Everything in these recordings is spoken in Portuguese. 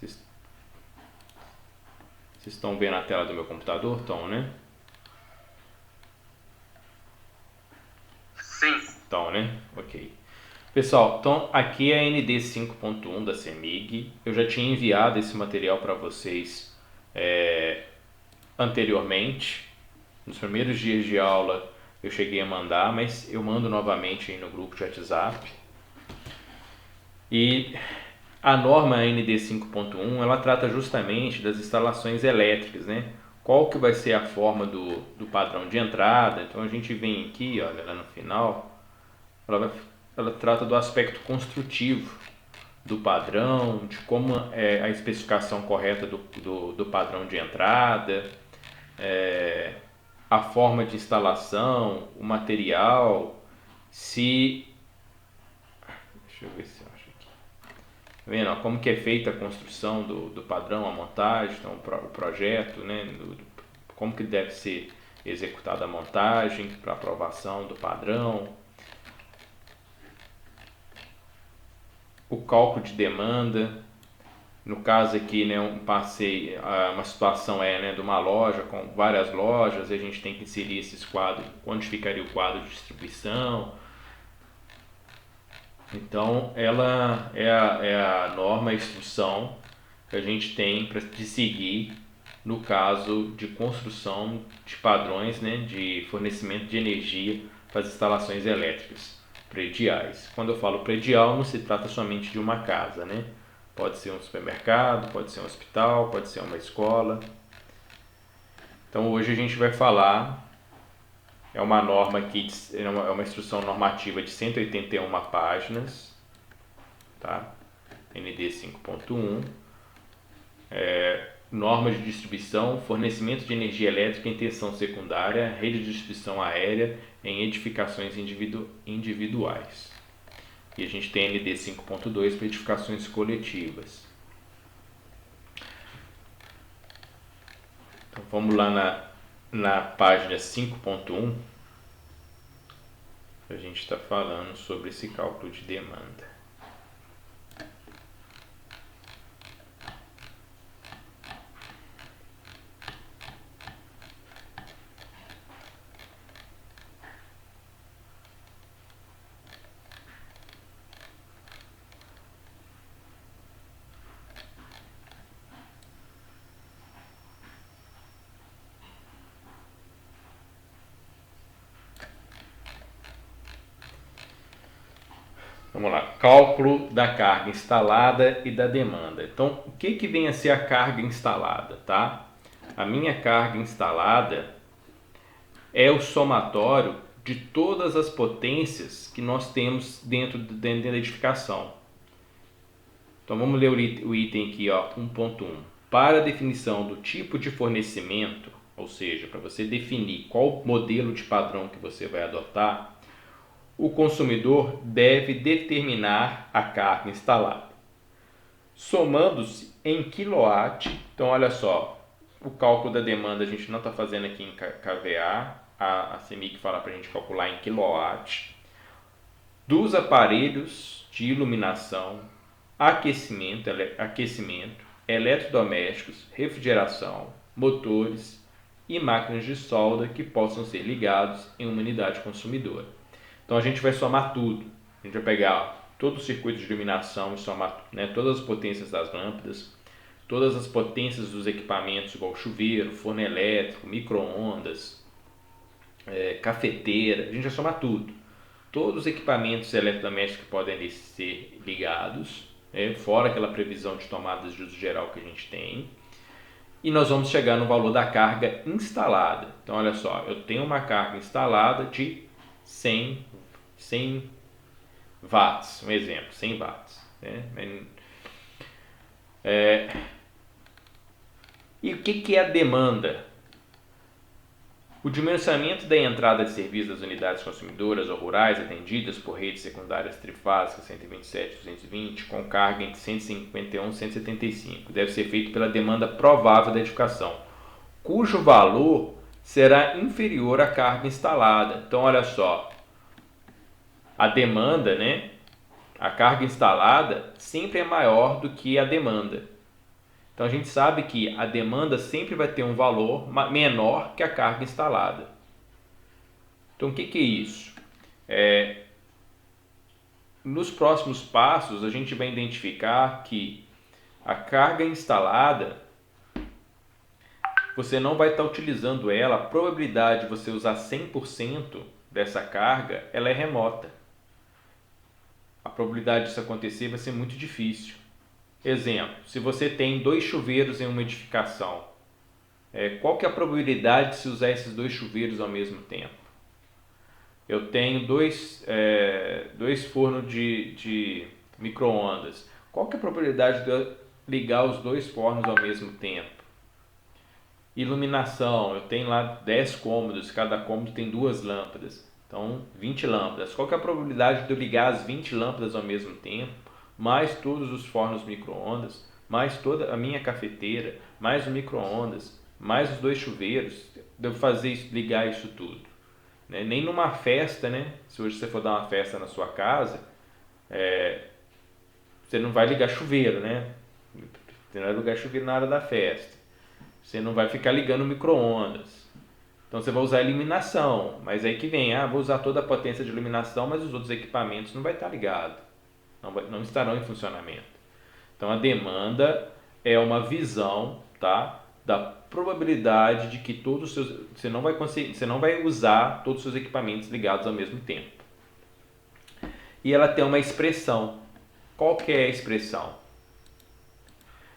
Vocês estão vendo a tela do meu computador, Tom, né? Sim. Tom, né? Ok. Pessoal, então aqui é a ND 5.1 da CEMIG. Eu já tinha enviado esse material para vocês anteriormente. Nos primeiros dias de aula eu cheguei a mandar, mas eu mando novamente aí no grupo de WhatsApp. E a norma ND 5.1 ela trata justamente das instalações elétricas, né? Qual que vai ser a forma do padrão de entrada? Então a gente vem aqui, olha, lá no final, ela trata do aspecto construtivo do padrão, de como é a especificação correta do padrão de entrada, a forma de instalação, o material, se... Deixa eu ver se eu acho aqui. Tá vendo? Como que é feita a construção do padrão, a montagem, então, o projeto, né? Como que deve ser executada a montagem para aprovação do padrão, o cálculo de demanda. No caso aqui, né, uma situação né, de uma loja com várias lojas, a gente tem que inserir esses quadros, onde ficaria o quadro de distribuição. Então, ela é a norma, a instrução que a gente tem de seguir no caso de construção de padrões, né, de fornecimento de energia para as instalações elétricas prediais. Quando eu falo predial, não se trata somente de uma casa, né? Pode ser um supermercado, pode ser um hospital, pode ser uma escola. Então hoje a gente vai falar, é uma norma aqui, é uma instrução normativa de 181 páginas, tá? ND 5.1, norma de distribuição, fornecimento de energia elétrica em tensão secundária, rede de distribuição aérea em edificações individuais. E a gente tem ND 5.2 para edificações coletivas. Então vamos lá na página 5.1, a gente está falando sobre esse cálculo de demanda. Vamos lá, cálculo da carga instalada e da demanda. Então, o que vem a ser a carga instalada, tá? A minha carga instalada é o somatório de todas as potências que nós temos dentro da edificação. Então, vamos ler o item aqui, ó, 1.1. Para a definição do tipo de fornecimento, ou seja, para você definir qual modelo de padrão que você vai adotar, o consumidor deve determinar a carga instalada, somando-se em quilowatt. Então, olha só, o cálculo da demanda a gente não está fazendo aqui em kVA, a CEMIG fala para a gente calcular em quilowatt, dos aparelhos de iluminação, aquecimento, eletrodomésticos, refrigeração, motores e máquinas de solda que possam ser ligados em uma unidade consumidora. Então a gente vai somar tudo. A gente vai pegar todo o circuito de iluminação e somar, né, todas as potências das lâmpadas, todas as potências dos equipamentos, igual chuveiro, forno elétrico, micro-ondas, cafeteira. A gente vai somar tudo. Todos os equipamentos eletrodomésticos que podem ser ligados, fora aquela previsão de tomadas de uso geral que a gente tem. E nós vamos chegar no valor da carga instalada. Então, olha só, eu tenho uma carga instalada de 100 watts, um exemplo, 100 watts. Né? E o que é a demanda? O dimensionamento da entrada de serviço das unidades consumidoras ou rurais atendidas por redes secundárias trifásicas 127 e 220 com carga entre 151 e 175 deve ser feito pela demanda provável da edificação, cujo valor será inferior à carga instalada. Então, olha só, a demanda, né? A carga instalada sempre é maior do que a demanda. Então a gente sabe que a demanda sempre vai ter um valor menor que a carga instalada. Então o que é isso? Nos próximos passos a gente vai identificar que a carga instalada, você não vai estar utilizando ela, a probabilidade de você usar 100% dessa carga, ela é remota. A probabilidade disso acontecer vai ser muito difícil. Exemplo, se você tem 2 chuveiros em uma edificação, qual que é a probabilidade de se usar esses 2 chuveiros ao mesmo tempo? Eu tenho dois fornos de micro-ondas. Qual que é a probabilidade de eu ligar os 2 fornos ao mesmo tempo? Iluminação, eu tenho lá 10 cômodos, cada cômodo tem 2 lâmpadas. Então, 20 lâmpadas. Qual que é a probabilidade de eu ligar as 20 lâmpadas ao mesmo tempo, mais todos os fornos micro-ondas, mais toda a minha cafeteira, mais o micro-ondas, mais os 2 chuveiros, de eu ligar isso tudo? Nem numa festa, né? Se hoje você for dar uma festa na sua casa, você não vai ligar chuveiro, né? Você não vai ligar chuveiro na hora da festa. Você não vai ficar ligando micro-ondas. Então você vai usar iluminação, mas aí que vem, vou usar toda a potência de iluminação, mas os outros equipamentos não vai estar ligado, não estarão em funcionamento. Então a demanda é uma visão, tá, da probabilidade de que você não vai usar todos os seus equipamentos ligados ao mesmo tempo. E ela tem uma expressão. Qual que é a expressão?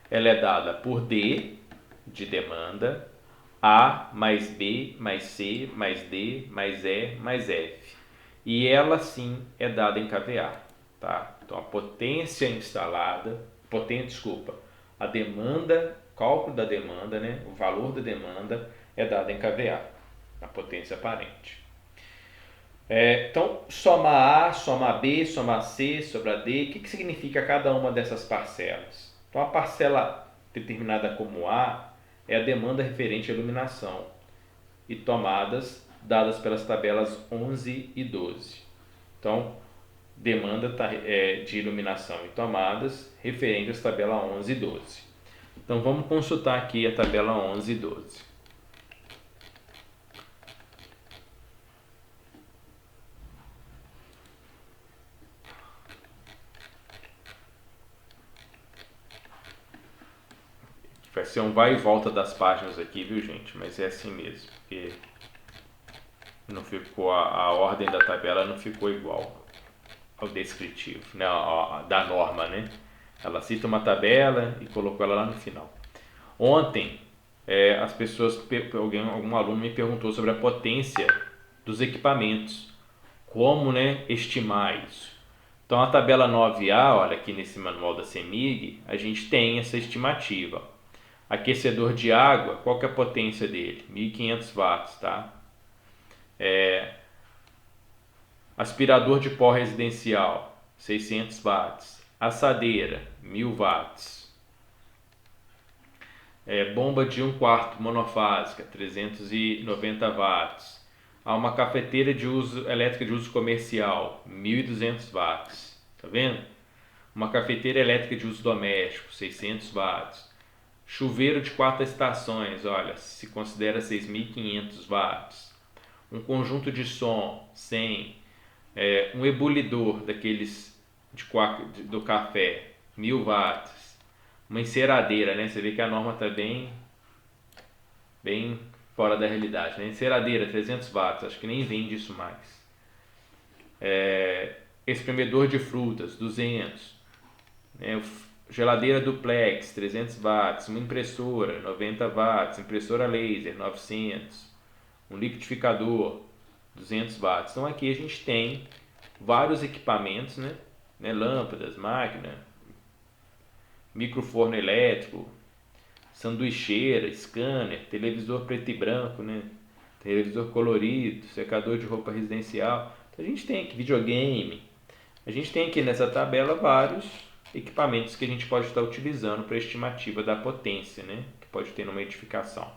Ela é dada por D de demanda, A mais B mais C mais D mais E mais F. E ela sim é dada em kVA, tá? Então a potência instalada, a demanda, cálculo da demanda, né? O valor da demanda é dado em kVA, a potência aparente. Então, soma A, soma B, soma C, soma D, o que significa cada uma dessas parcelas? Então, a parcela determinada como A é a demanda referente à iluminação e tomadas dadas pelas tabelas 11 e 12. Então, demanda de iluminação e tomadas referente às tabelas 11 e 12. Então, vamos consultar aqui a tabela 11 e 12. Vai ser um vai e volta das páginas aqui, viu, gente? Mas é assim mesmo, porque não ficou a ordem da tabela não ficou igual ao descritivo, né? Da norma, né? Ela cita uma tabela e colocou ela lá no final. Ontem, as pessoas, algum aluno me perguntou sobre a potência dos equipamentos, como, né, estimar isso. Então, a tabela 9A, olha aqui nesse manual da CEMIG, a gente tem essa estimativa. Aquecedor de água, qual que é a potência dele? 1500 watts, tá? Aspirador de pó residencial, 600 watts. Assadeira, 1000 watts. Bomba de 1/4 monofásica, 390 watts. Uma cafeteira elétrica de uso comercial, 1200 watts. Tá vendo? Uma cafeteira elétrica de uso doméstico, 600 watts. Chuveiro de 4 estações, olha, se considera 6.500 watts. Um conjunto de som, 100. Um ebulidor daqueles do café, 1000 watts. Uma enceradeira, né? Você vê que a norma está bem fora da realidade, né? Enceradeira, 300 watts, acho que nem vende isso mais. Espremedor de frutas, 200. Geladeira duplex, 300 watts, uma impressora, 90 watts, impressora laser, 900, um liquidificador, 200 watts. Então aqui a gente tem vários equipamentos, né? Lâmpadas, máquina, microforno elétrico, sanduicheira, scanner, televisor preto e branco, né? Televisor colorido, secador de roupa residencial. Então a gente tem aqui videogame. A gente tem aqui nessa tabela vários equipamentos que a gente pode estar utilizando para a estimativa da potência, né, que pode ter numa edificação.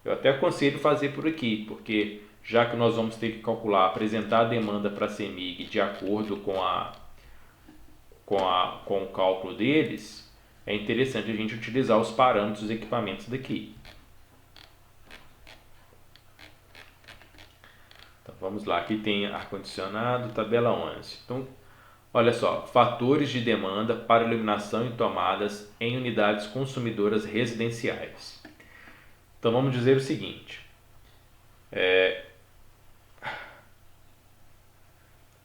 Eu até aconselho fazer por aqui, porque já que nós vamos ter que calcular, apresentar a demanda para a CEMIG de acordo com o cálculo deles, é interessante a gente utilizar os parâmetros dos equipamentos daqui. Então vamos lá, aqui tem ar-condicionado, tabela 11. Então, olha só, fatores de demanda para iluminação e tomadas em unidades consumidoras residenciais. Então vamos dizer o seguinte,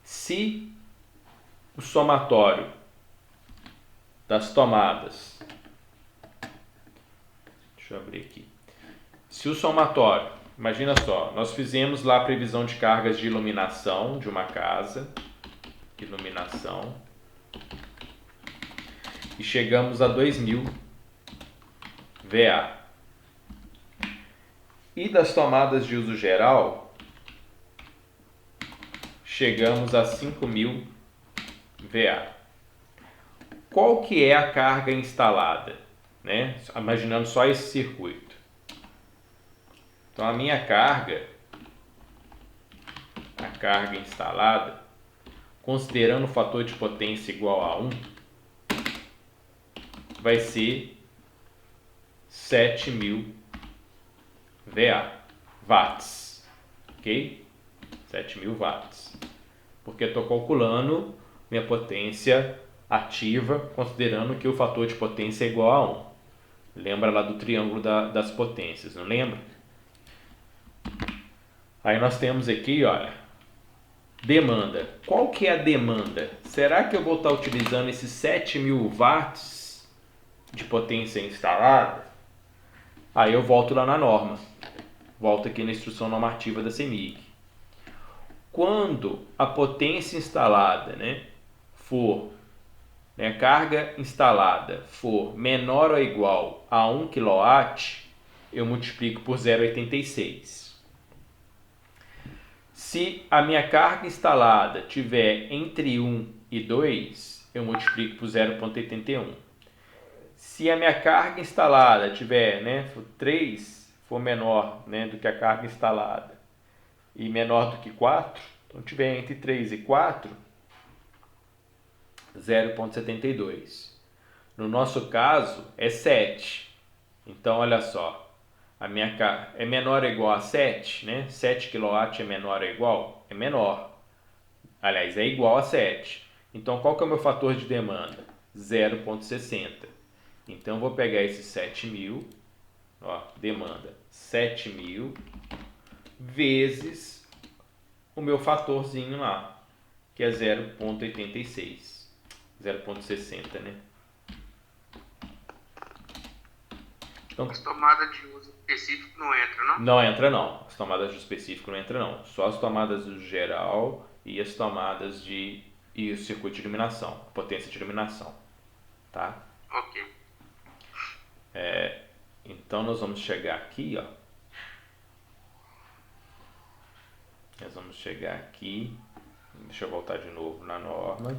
se o somatório das tomadas, deixa eu abrir aqui, se o somatório, imagina só, nós fizemos lá a previsão de cargas de iluminação de uma casa, iluminação, e chegamos a 2000 VA. E das tomadas de uso geral, chegamos a 5000 VA. Qual que é a carga instalada, né? Imaginando só esse circuito. Então a minha carga, a carga instalada, considerando o fator de potência igual a 1, vai ser 7000 VA, watts, ok? 7000 watts, porque estou calculando minha potência ativa, considerando que o fator de potência é igual a 1. Lembra lá do triângulo das potências, não lembra? Aí nós temos aqui, olha, demanda. Qual que é a demanda? Será que eu vou estar utilizando esses 7000 watts de potência instalada? Aí eu volto lá na norma. Volto aqui na instrução normativa da CEMIG. Quando a potência instalada, né, for, né, a carga instalada for menor ou igual a 1 kW, eu multiplico por 0,86. Se a minha carga instalada tiver entre 1 e 2, eu multiplico por 0,81. Se a minha carga instalada tiver, né, 3, for menor, né, do que a carga instalada e menor do que 4, então tiver entre 3 e 4, 0,72. No nosso caso é 7. Então olha só, a minha carga é menor ou igual a 7, né? 7 kW é menor ou igual? É menor. Aliás, é igual a 7. Então qual que é o meu fator de demanda? 0,60. Então eu vou pegar esses 7000, ó, demanda 7000 vezes o meu fatorzinho lá, que é 0,86. 0,60, né? Então, As tomadas de uso específico não entram, não? não entra não. As tomadas de específico não entram não. Só as tomadas do geral e as tomadas de e o circuito de iluminação, potência de iluminação, tá? Ok. Então nós vamos chegar aqui, ó. Nós vamos chegar aqui. Deixa eu voltar de novo na norma.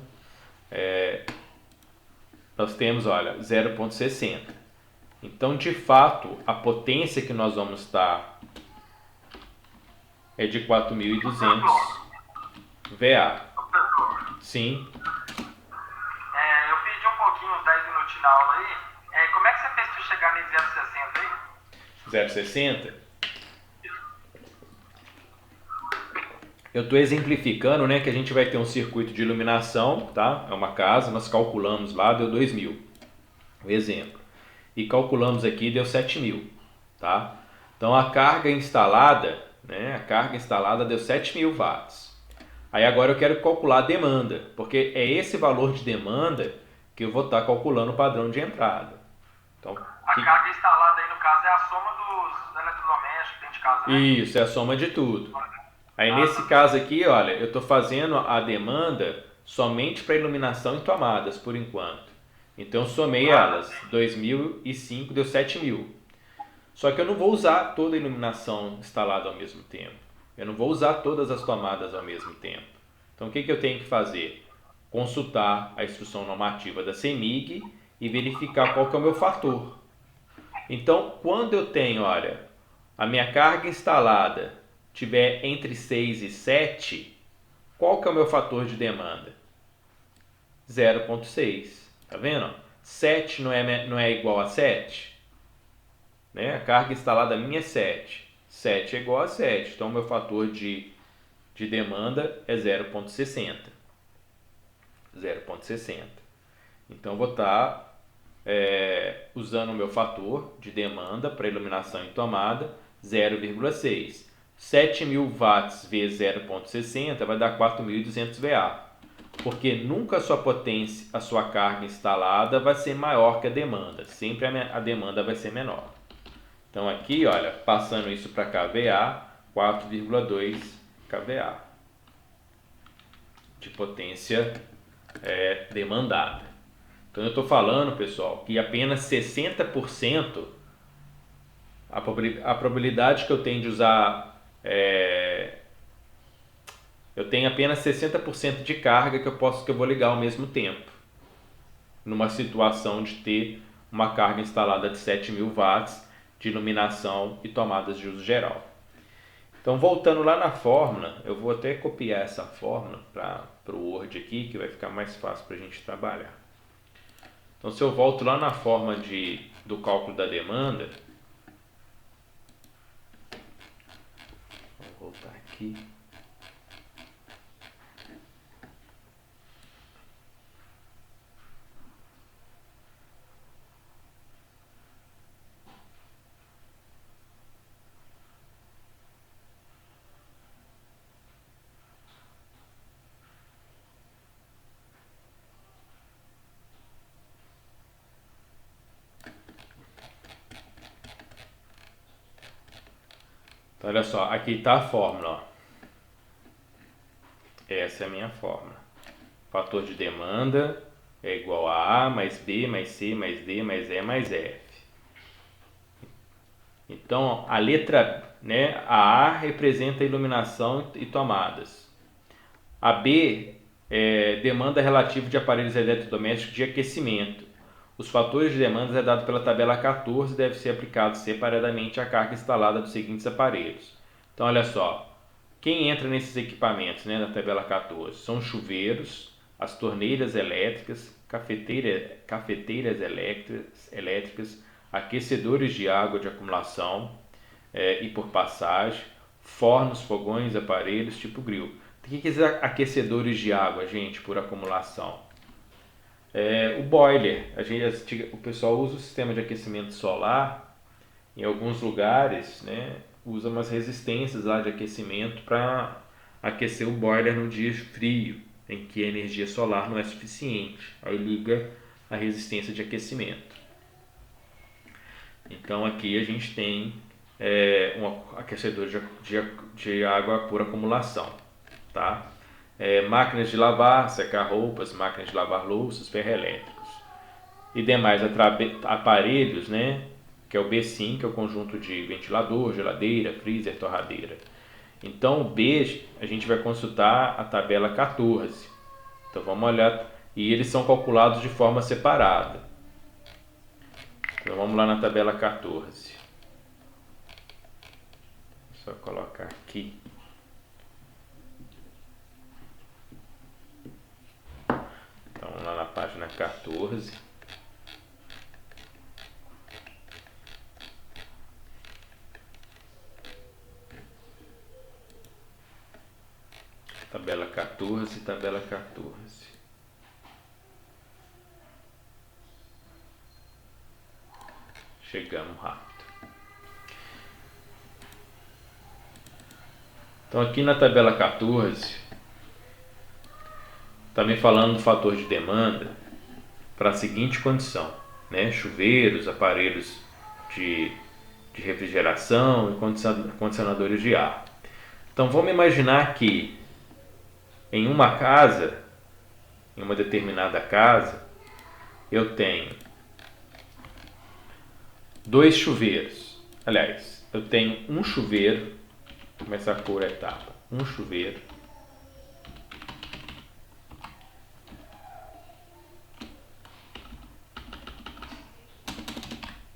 Nós temos, olha, 0,60. Então, de fato, a potência que nós vamos estar é de 4.200 VA. Sim. Eu pedi um pouquinho, uns 10 minutinhos na aula aí. Como é que você fez para chegar nesse 0,60 aí? 0,60? Eu estou exemplificando, né, que a gente vai ter um circuito de iluminação, tá? É uma casa, nós calculamos lá, deu 2.000. Um exemplo. E calculamos aqui, deu 7.000, tá? Então a carga instalada, né, a carga instalada deu 7.000 watts. Aí agora eu quero calcular a demanda, porque é esse valor de demanda que eu vou estar calculando o padrão de entrada. Então, A carga instalada aí, no caso, é a soma dos eletrodomésticos dentro de casa, né? isso, é a soma de tudo. Aí nesse caso aqui, olha, eu estou fazendo a demanda somente para iluminação e tomadas, por enquanto. Então eu somei elas, 2.005 deu 7.000. Só que eu não vou usar toda a iluminação instalada ao mesmo tempo. Eu não vou usar todas as tomadas ao mesmo tempo. Então o que eu tenho que fazer? Consultar a instrução normativa da CEMIG e verificar qual que é o meu fator. Então quando eu tenho, olha, a minha carga instalada tiver entre 6 e 7, qual que é o meu fator de demanda? 0,6. Tá vendo? 7 não é igual a 7? Né? A carga instalada minha é 7. 7 é igual a 7. Então, meu fator de demanda é 0,60. 0,60. Então, vou estar usando o meu fator de demanda para iluminação e tomada, 0,6. 7.000 watts vezes 0,60 vai dar 4.200 VA. Porque nunca a sua potência, a sua carga instalada vai ser maior que a demanda. Sempre a demanda vai ser menor. Então aqui, olha, passando isso para kVA, 4,2 kVA de potência demandada. Então eu estou falando, pessoal, que apenas 60%, a probabilidade que eu tenho de usar, eu tenho apenas 60% de carga que eu vou ligar ao mesmo tempo, numa situação de ter uma carga instalada de 7.000 watts de iluminação e tomadas de uso geral. Então, voltando lá na fórmula, eu vou até copiar essa fórmula para o Word aqui, que vai ficar mais fácil para a gente trabalhar. Então, se eu volto lá na forma do cálculo da demanda, vou voltar aqui. Então, olha só, aqui está a fórmula. Ó. Essa é a minha fórmula. Fator de demanda é igual a mais B, mais C, mais D, mais E, mais F. Então, a letra, né, a A representa iluminação e tomadas. A B é demanda relativa de aparelhos eletrodomésticos de aquecimento. Os fatores de demanda é dado pela tabela 14 e deve ser aplicado separadamente à carga instalada dos seguintes aparelhos. Então, olha só, quem entra nesses equipamentos, né, na tabela 14? São chuveiros, as torneiras elétricas, cafeteiras elétricas, aquecedores de água de acumulação e por passagem, fornos, fogões, aparelhos tipo grill. O que quer dizer aquecedores de água, gente, por acumulação? O boiler. O pessoal usa o sistema de aquecimento solar em alguns lugares, né? Usa umas resistências lá de aquecimento para aquecer o boiler no dia frio, em que a energia solar não é suficiente. Aí liga a resistência de aquecimento. Então aqui a gente tem um aquecedor de água por acumulação, tá? Máquinas de lavar, secar roupas, máquinas de lavar louças, ferroelétricos e demais aparelhos, né? Que é o B5, que é o conjunto de ventilador, geladeira, freezer, torradeira. Então o B a gente vai consultar a tabela 14. Então vamos olhar, e eles são calculados de forma separada. Então vamos lá na tabela 14. Só colocar aqui. Então vamos lá na página 14. Tabela 14, tabela 14. Chegamos rápido. Então aqui na tabela 14, está me falando do fator de demanda para a seguinte condição, né? Chuveiros, aparelhos de refrigeração e condicionadores de ar. Então vamos imaginar que em uma casa, em uma determinada casa, eu tenho 2 chuveiros. Aliás, eu tenho um chuveiro. Vou começar por etapa. Um chuveiro.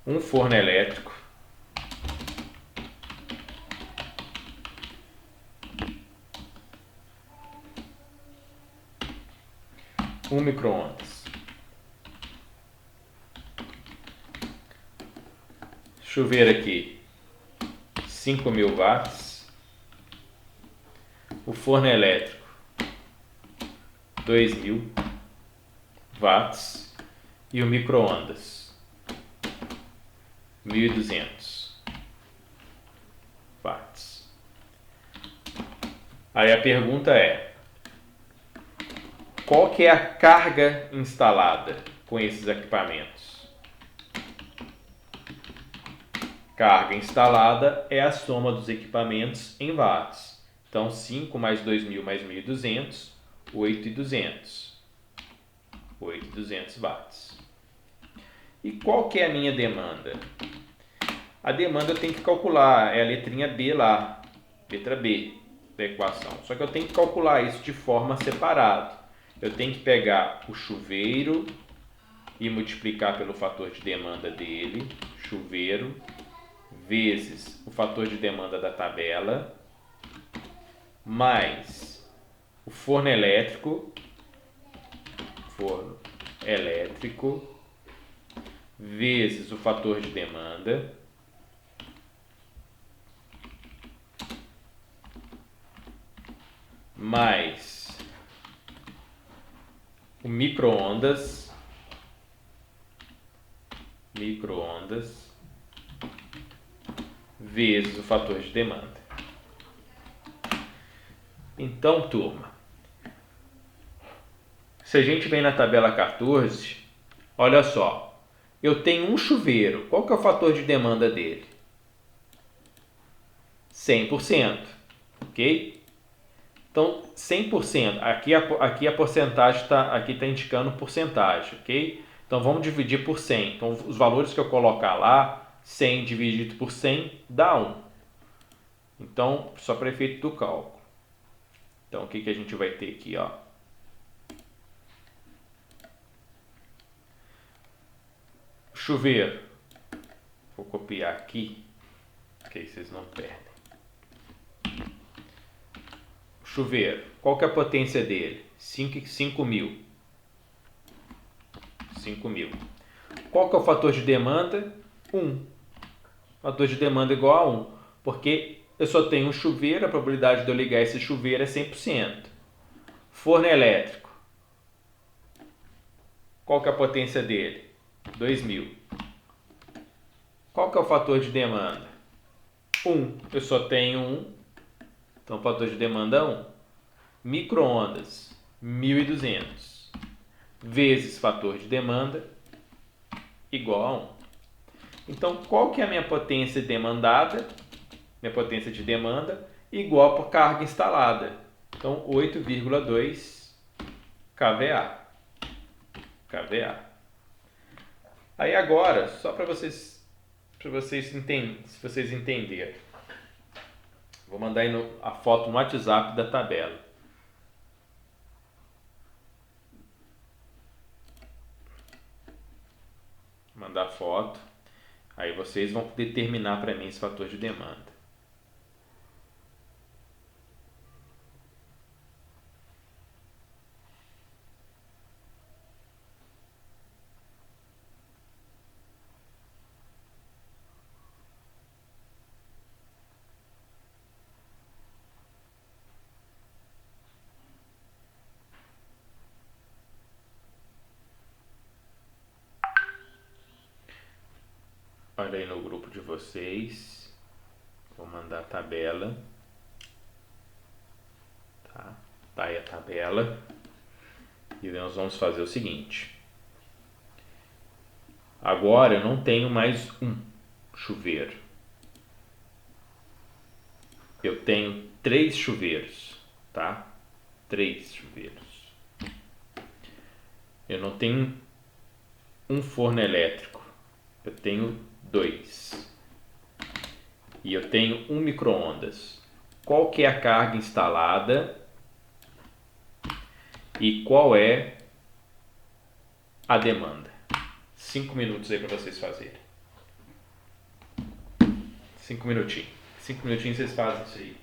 Um forno elétrico. Um micro-ondas. chuveiro aqui 5.000 watts, o forno elétrico 2.000 watts e o micro-ondas 1.200 watts. Aí a pergunta é: qual que é a carga instalada com esses equipamentos? Carga instalada é a soma dos equipamentos em watts. Então, 5 mais 2.000 mais 1.200, 8.200. 8.200 watts. E qual que é a minha demanda? A demanda eu tenho que calcular, é a letrinha B lá, letra B da equação. Só que eu tenho que calcular isso de forma separada. Eu tenho que pegar o chuveiro e multiplicar pelo fator de demanda dele, chuveiro, vezes o fator de demanda da tabela, mais o forno elétrico, vezes o fator de demanda, mais o micro-ondas, vezes o fator de demanda. Então, turma, se a gente vem na tabela 14, olha só, eu tenho um chuveiro. Qual que é o fator de demanda dele? 100%, ok? Então, 100%, aqui a porcentagem aqui está indicando porcentagem, ok? Então, vamos dividir por 100. Então, os valores que eu colocar lá, 100 dividido por 100 dá 1. Então, só para efeito do cálculo. Então, o que a gente vai ter aqui, ó? Chuveiro. Vou copiar aqui, que aí vocês não perdem. Chuveiro. Qual que é a potência dele? 5.000. 5.000. Qual que é o fator de demanda? 1. Fator de demanda igual a 1. Porque eu só tenho um chuveiro, a probabilidade de eu ligar esse chuveiro é 100%. Forno elétrico. Qual que é a potência dele? 2.000. Qual que é o fator de demanda? 1. Eu só tenho 1. Então, o fator de demanda é 1. Micro-ondas, 1.200. Vezes fator de demanda, igual a 1. Então, qual que é a minha potência demandada? Minha potência de demanda, igual por carga instalada. Então, 8,2 kVA. Aí agora, só para vocês entenderem, vou mandar aí a foto no WhatsApp da tabela. Mandar foto. Aí vocês vão determinar para mim esse fator de demanda. Olha aí no grupo de vocês. Vou mandar a tabela. Tá aí a tabela. E nós vamos fazer o seguinte. Agora eu não tenho mais um chuveiro. Eu tenho 3 chuveiros, tá? 3 chuveiros. Eu não tenho um forno elétrico. Eu tenho 2. E eu tenho um micro-ondas. Qual que é a carga instalada e qual é a demanda? 5 minutos aí para vocês fazerem. 5 minutinhos. 5 minutinhos vocês fazem isso aí.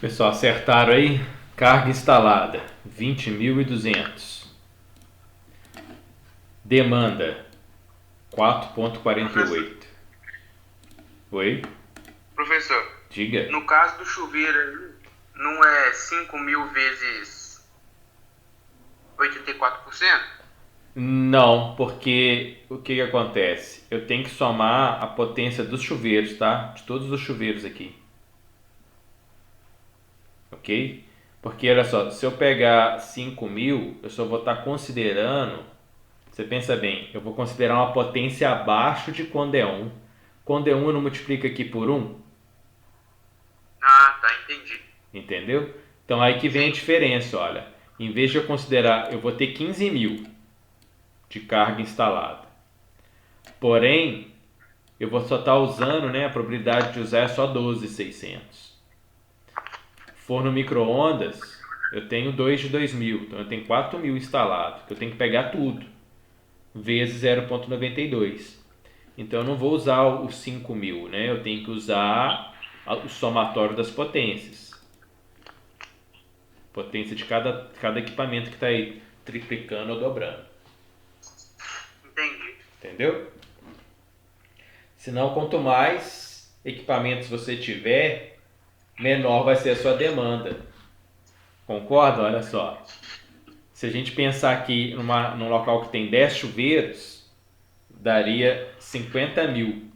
Pessoal, acertaram aí? Carga instalada, 20.200. Demanda, 4,48. Oi? Professor, Diga. no caso do chuveiro aí, não é 5.000 vezes 84%? Não, porque o que acontece? Eu tenho que somar a potência dos chuveiros, tá? De todos os chuveiros aqui. Ok? Porque olha só, se eu pegar 5.000, eu só vou estar considerando. Você pensa bem, eu vou considerar uma potência abaixo de quando é 1. Quando é 1, eu não multiplico aqui por 1. Ah, tá, entendi. Entendeu? Então aí que vem a diferença, olha. Em vez de eu considerar, eu vou ter 15.000 de carga instalada. Porém, eu vou só estar usando, né, a probabilidade de usar é só 12.600. Forno micro-ondas, eu tenho 2 de 2.000, então eu tenho 4.000 instalado, que eu tenho que pegar tudo, vezes 0,92. Então eu não vou usar os 5.000, né? Eu tenho que usar o somatório das potências. Potência de cada equipamento que está aí triplicando ou dobrando. Entendi. Entendeu? Senão, quanto mais equipamentos você tiver, menor vai ser a sua demanda. Concorda? Olha só. Se a gente pensar aqui num local que tem 10 chuveiros, daria 50.000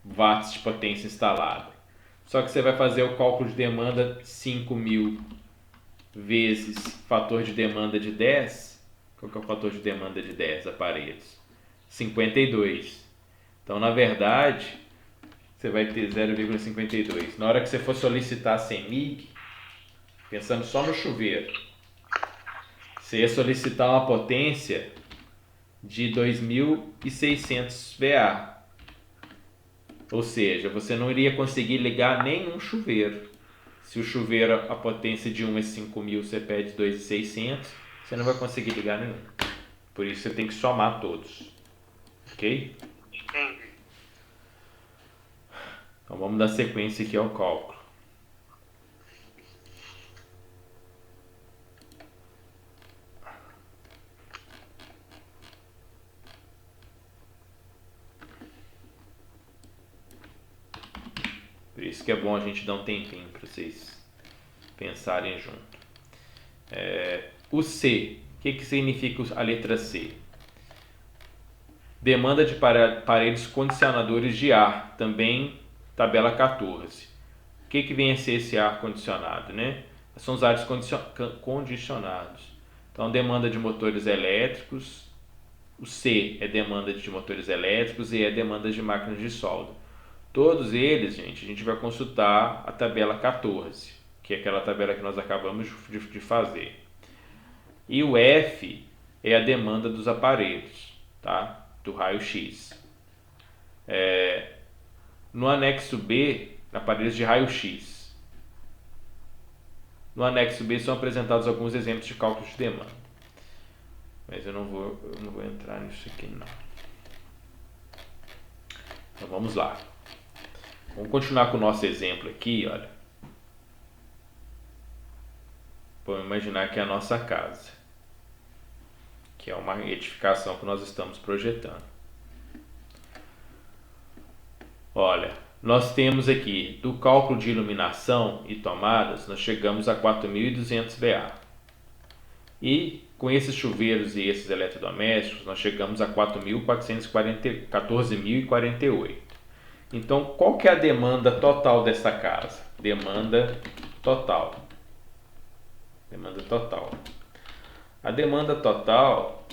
watts de potência instalada. Só que você vai fazer o cálculo de demanda 5.000 vezes fator de demanda de 10. Qual que é o fator de demanda de 10 aparelhos? 52. Então, na verdade, você vai ter 0,52. Na hora que você for solicitar a CEMIG, pensando só no chuveiro, você ia solicitar uma potência de 2.600 VA. Ou seja, você não iria conseguir ligar nenhum chuveiro. Se o chuveiro, a potência de 1 é 5.000, você pede 2.600, você não vai conseguir ligar nenhum. Por isso você tem que somar todos. Ok? Entendi. Então vamos dar sequência aqui ao cálculo. Por isso que é bom a gente dar um tempinho para vocês pensarem junto. O C, o que significa a letra C? Demanda de aparelhos condicionadores de ar, também tabela 14. O que vem a ser esse ar condicionado, né? São os ares condicionados. Então, demanda de motores elétricos. O C é demanda de motores elétricos e é demanda de máquinas de solda. Todos eles, gente, a gente vai consultar a tabela 14, que é aquela tabela que nós acabamos de fazer. E o F é a demanda dos aparelhos, tá? Do raio-x. No anexo B, aparelhos de raio-x. No anexo B são apresentados alguns exemplos de cálculo de demanda. Mas eu não vou entrar nisso aqui não. Então vamos lá. Vamos continuar com o nosso exemplo aqui, olha. Vamos imaginar que é a nossa casa, que é uma edificação que nós estamos projetando. Olha, nós temos aqui, do cálculo de iluminação e tomadas, nós chegamos a 4.200 VA. E com esses chuveiros e esses eletrodomésticos, nós chegamos a 14.048. Então, qual que é a demanda total dessa casa? Demanda total. A demanda total,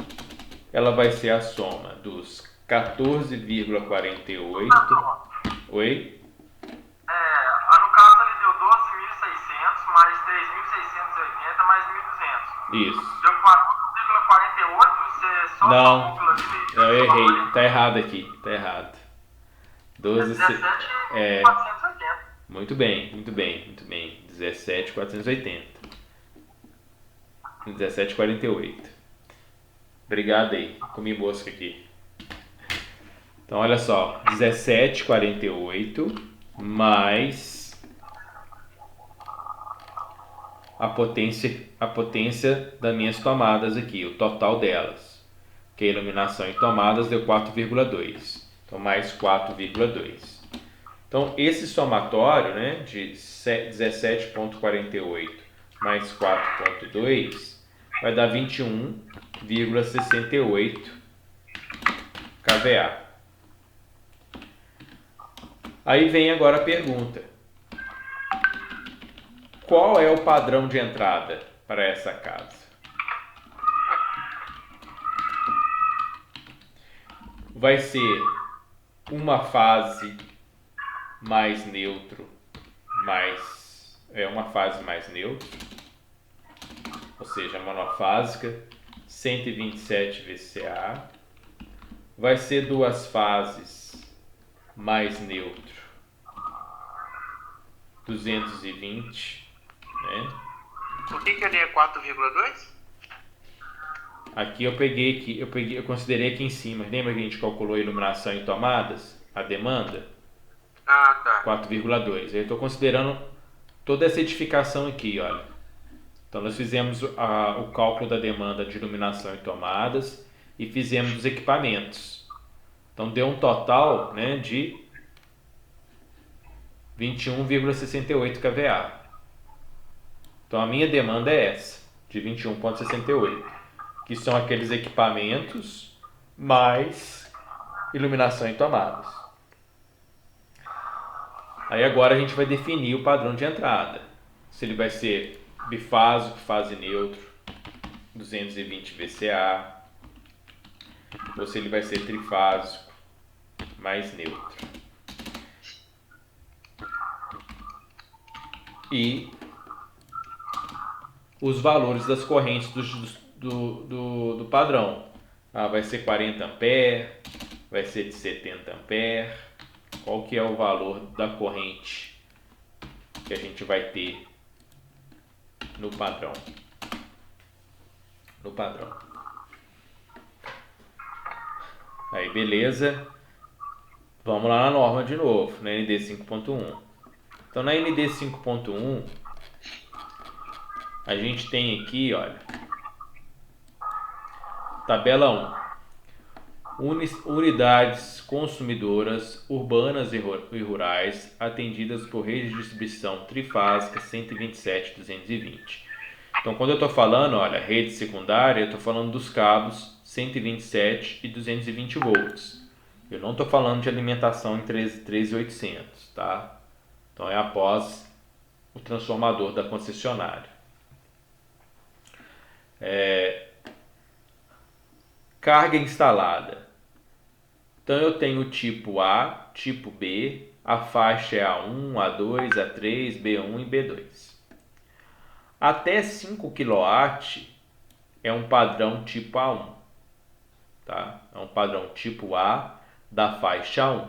ela vai ser a soma dos 14,48. Oi? No caso ele deu 12.600 mais 3.680 mais 1.200. Isso. Deu 4,48, você só Não, É, eu errei. Tá errado aqui. Tá errado. 17.480. Muito bem. 17.480. 17,48. Obrigado aí. Comi mosca aqui. Então, olha só. 17,48 mais a potência das minhas tomadas aqui, o total delas. Que a iluminação em tomadas deu 4,2. Então, mais 4,2. Então, esse somatório, né, de 17,48 mais 4,2 vai dar 21,68 kVA. Aí vem agora a pergunta: qual é o padrão de entrada para essa casa? Vai ser uma fase mais neutro, uma fase mais neutra, ou seja, monofásica, 127 VCA. Vai ser duas fases mais neutro, 220, né? Por que eu dei 4,2? Aqui eu considerei aqui em cima. Lembra que a gente calculou a iluminação em tomadas, a demanda? Ah, tá. 4,2. Eu estou considerando toda essa edificação aqui, olha. Então nós fizemos o cálculo da demanda de iluminação em tomadas e fizemos os equipamentos. Então deu um total, né, de 21,68 kVA. Então a minha demanda é essa, de 21,68, que são aqueles equipamentos mais iluminação em tomadas. Aí agora a gente vai definir o padrão de entrada. Se ele vai ser bifásico, fase neutro, 220 VCA, ou se ele vai ser trifásico, mais neutro. E os valores das correntes do padrão. Vai ser 40 ampere, vai ser de 70 ampere. Qual que é o valor da corrente que a gente vai ter no padrão? Aí, beleza. Vamos lá na norma de novo, na ND 5.1. Então, na ND 5.1, a gente tem aqui, olha, tabela 1. Unidades consumidoras urbanas e rurais atendidas por rede de distribuição trifásica 127.220. Então, quando eu estou falando, olha, rede secundária, eu estou falando dos cabos 127 e 220 volts. Eu não estou falando de alimentação em 13.800, tá? Então, é após o transformador da concessionária. Carga instalada. Então, eu tenho o tipo A, tipo B, a faixa é A1, A2, A3, B1 e B2. Até 5 kW é um padrão tipo A1, tá? É um padrão tipo A da faixa 1.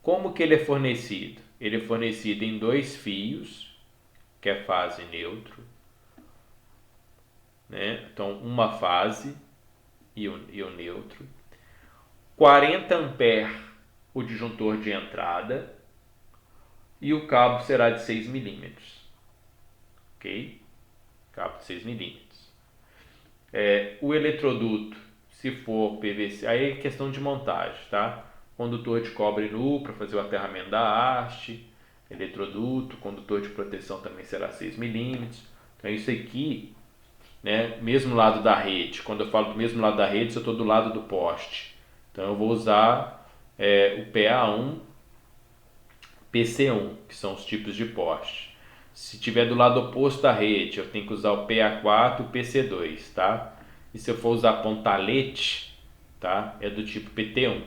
Como que ele é fornecido? Ele é fornecido em 2 fios, que é fase neutro, né? Então, uma fase e o neutro. 40 ampere o disjuntor de entrada e o cabo será de 6 milímetros. Ok? Cabo de 6 milímetros. O eletroduto, se for PVC, aí é questão de montagem, tá? Condutor de cobre nu para fazer o aterramento da haste, eletroduto, condutor de proteção também será 6 milímetros. Então isso aqui, né, mesmo lado da rede. Quando eu falo do mesmo lado da rede, eu estou do lado do poste. Então eu vou usar o PA1, PC1, que são os tipos de poste. Se tiver do lado oposto da rede, eu tenho que usar o PA4 e o PC2, tá? E se eu for usar pontalete, tá? É do tipo PT1.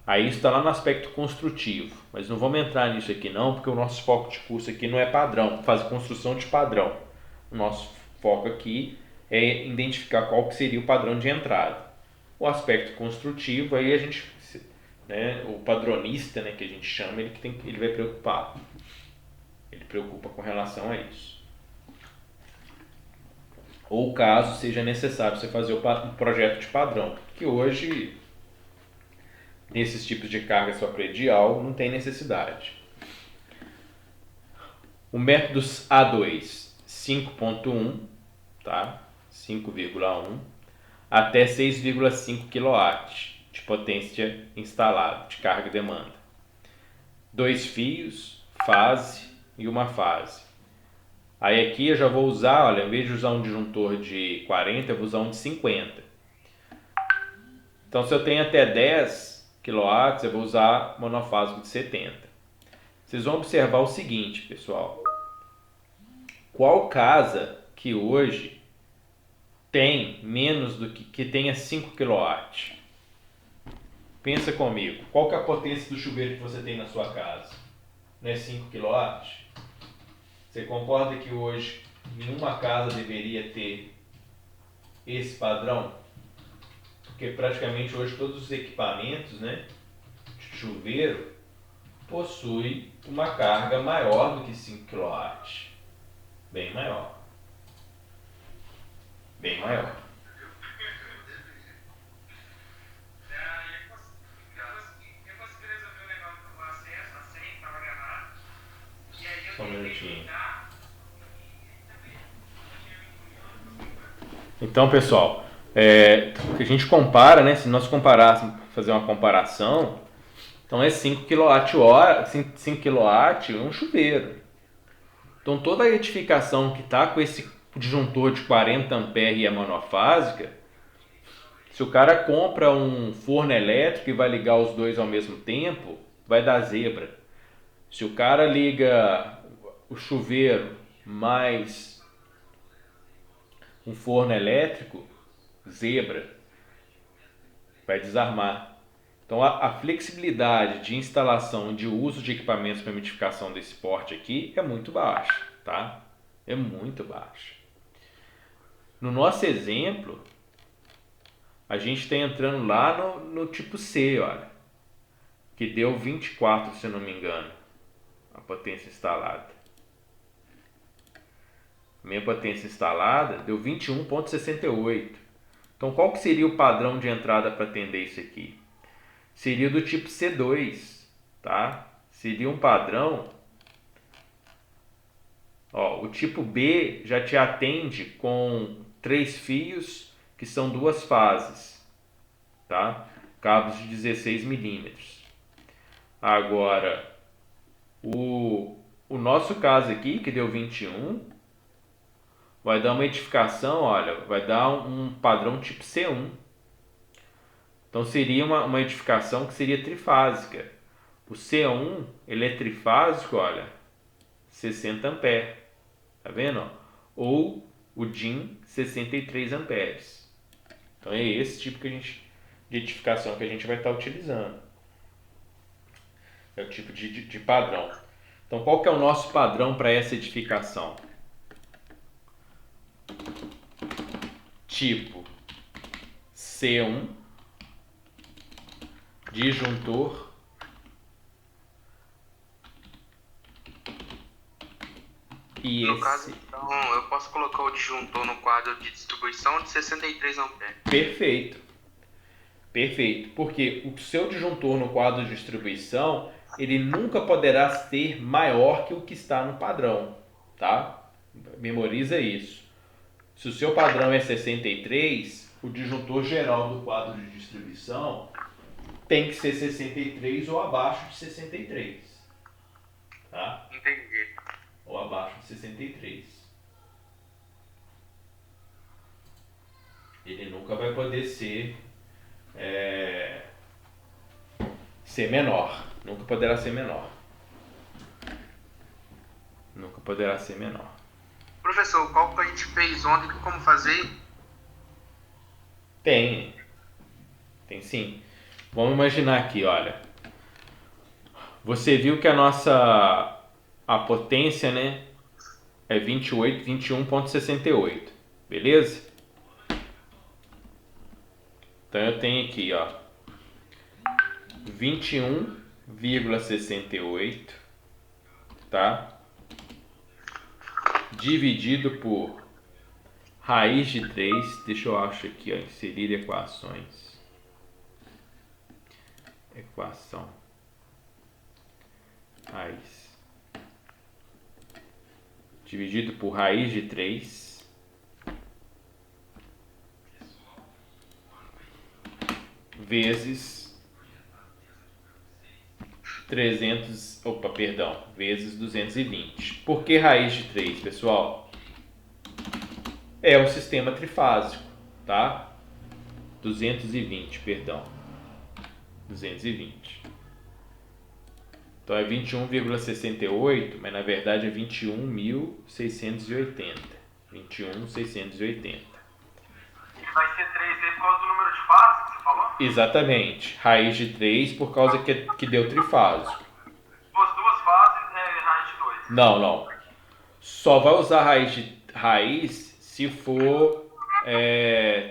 Aí isso está lá no aspecto construtivo, mas não vamos entrar nisso aqui não, porque o nosso foco de curso aqui não é padrão, fazer construção de padrão. O nosso foco aqui é identificar qual que seria o padrão de entrada. O aspecto construtivo, aí a gente, né, o padronista, né, que a gente chama, ele vai preocupar. Ele preocupa com relação a isso. Ou caso seja necessário você fazer o projeto de padrão, que hoje, nesses tipos de carga supradial, não tem necessidade. O método A2, 5.1, tá? 5,1 até 6,5 kW de potência instalada, de carga e demanda. 2 fios, fase e uma fase. Aí aqui eu já vou usar, olha, em vez de usar um disjuntor de 40, eu vou usar um de 50. Então se eu tenho até 10 kW, eu vou usar monofásico de 70. Vocês vão observar o seguinte, pessoal. Qual casa que hoje tem menos do que tenha 5 kW? Pensa comigo. Qual que é a potência do chuveiro que você tem na sua casa? Não é 5 kW? Você concorda que hoje nenhuma casa deveria ter esse padrão? Porque praticamente hoje todos os equipamentos, né, de chuveiro possuem uma carga maior do que 5 kW. Bem maior. Bem maior. Só um minutinho. Então, pessoal, a gente compara, né? Se nós comparássemos, fazer uma comparação, então é 5 kWh, 5 kW é um chuveiro. Então toda a edificação que está com esse disjuntor de 40 A e é monofásica, se o cara compra um forno elétrico e vai ligar os dois ao mesmo tempo, vai dar zebra. Se o cara liga o chuveiro mais um forno elétrico, zebra, vai desarmar. Então a flexibilidade de instalação e de uso de equipamentos para umidificação desse porte aqui é muito baixa, tá? É muito baixa. No nosso exemplo, a gente está entrando lá no tipo C, olha, que deu 24, se não me engano, a potência instalada. Minha potência instalada deu 21,68. Então qual que seria o padrão de entrada para atender isso aqui? Seria do tipo C2, tá? Seria um padrão. Ó, o tipo B já te atende com 3 fios, que são 2 fases, tá? Cabos de 16 milímetros. Agora, o nosso caso aqui, que deu 21, vai dar uma edificação, olha, vai dar um padrão tipo C1. Então seria uma edificação que seria trifásica. O C1, ele é trifásico, olha, 60 amperes, tá vendo? Ou o DIN 63 amperes. Então é esse tipo de edificação que a gente vai estar utilizando. É o tipo de padrão. Então qual que é o nosso padrão para essa edificação? Tipo C1, disjuntor e No caso, então, eu posso colocar o disjuntor no quadro de distribuição de 63 amperes. Perfeito. Perfeito. Porque o seu disjuntor no quadro de distribuição, ele nunca poderá ser maior que o que está no padrão, tá? Memoriza isso. Se o seu padrão é 63, o disjuntor geral do quadro de distribuição tem que ser 63 ou abaixo de 63. Tá? Entendi. Ou abaixo de 63. Ele nunca vai poder ser menor. Nunca poderá ser menor. Nunca poderá ser menor. Professor, o cálculo que a gente fez ontem, como fazer? Tem sim. Vamos imaginar aqui, olha. Você viu que a potência, né, é 21,68, beleza? Então eu tenho aqui, ó, 21,68, tá? Dividido por raiz de 3, deixa eu achar aqui, ó, inserir equações. Equação. Raiz dividido por raiz de 3 vezes 220. Por que raiz de 3, pessoal? É um sistema trifásico, tá? 220. Então é 21,68, mas na verdade é 21.680. 21.680. E vai ser 3 vezes por causa do número de fases que você falou? Exatamente. Raiz de 3 por causa que deu trifásico. As duas fases é raiz de 2. Não. Só vai usar raiz se for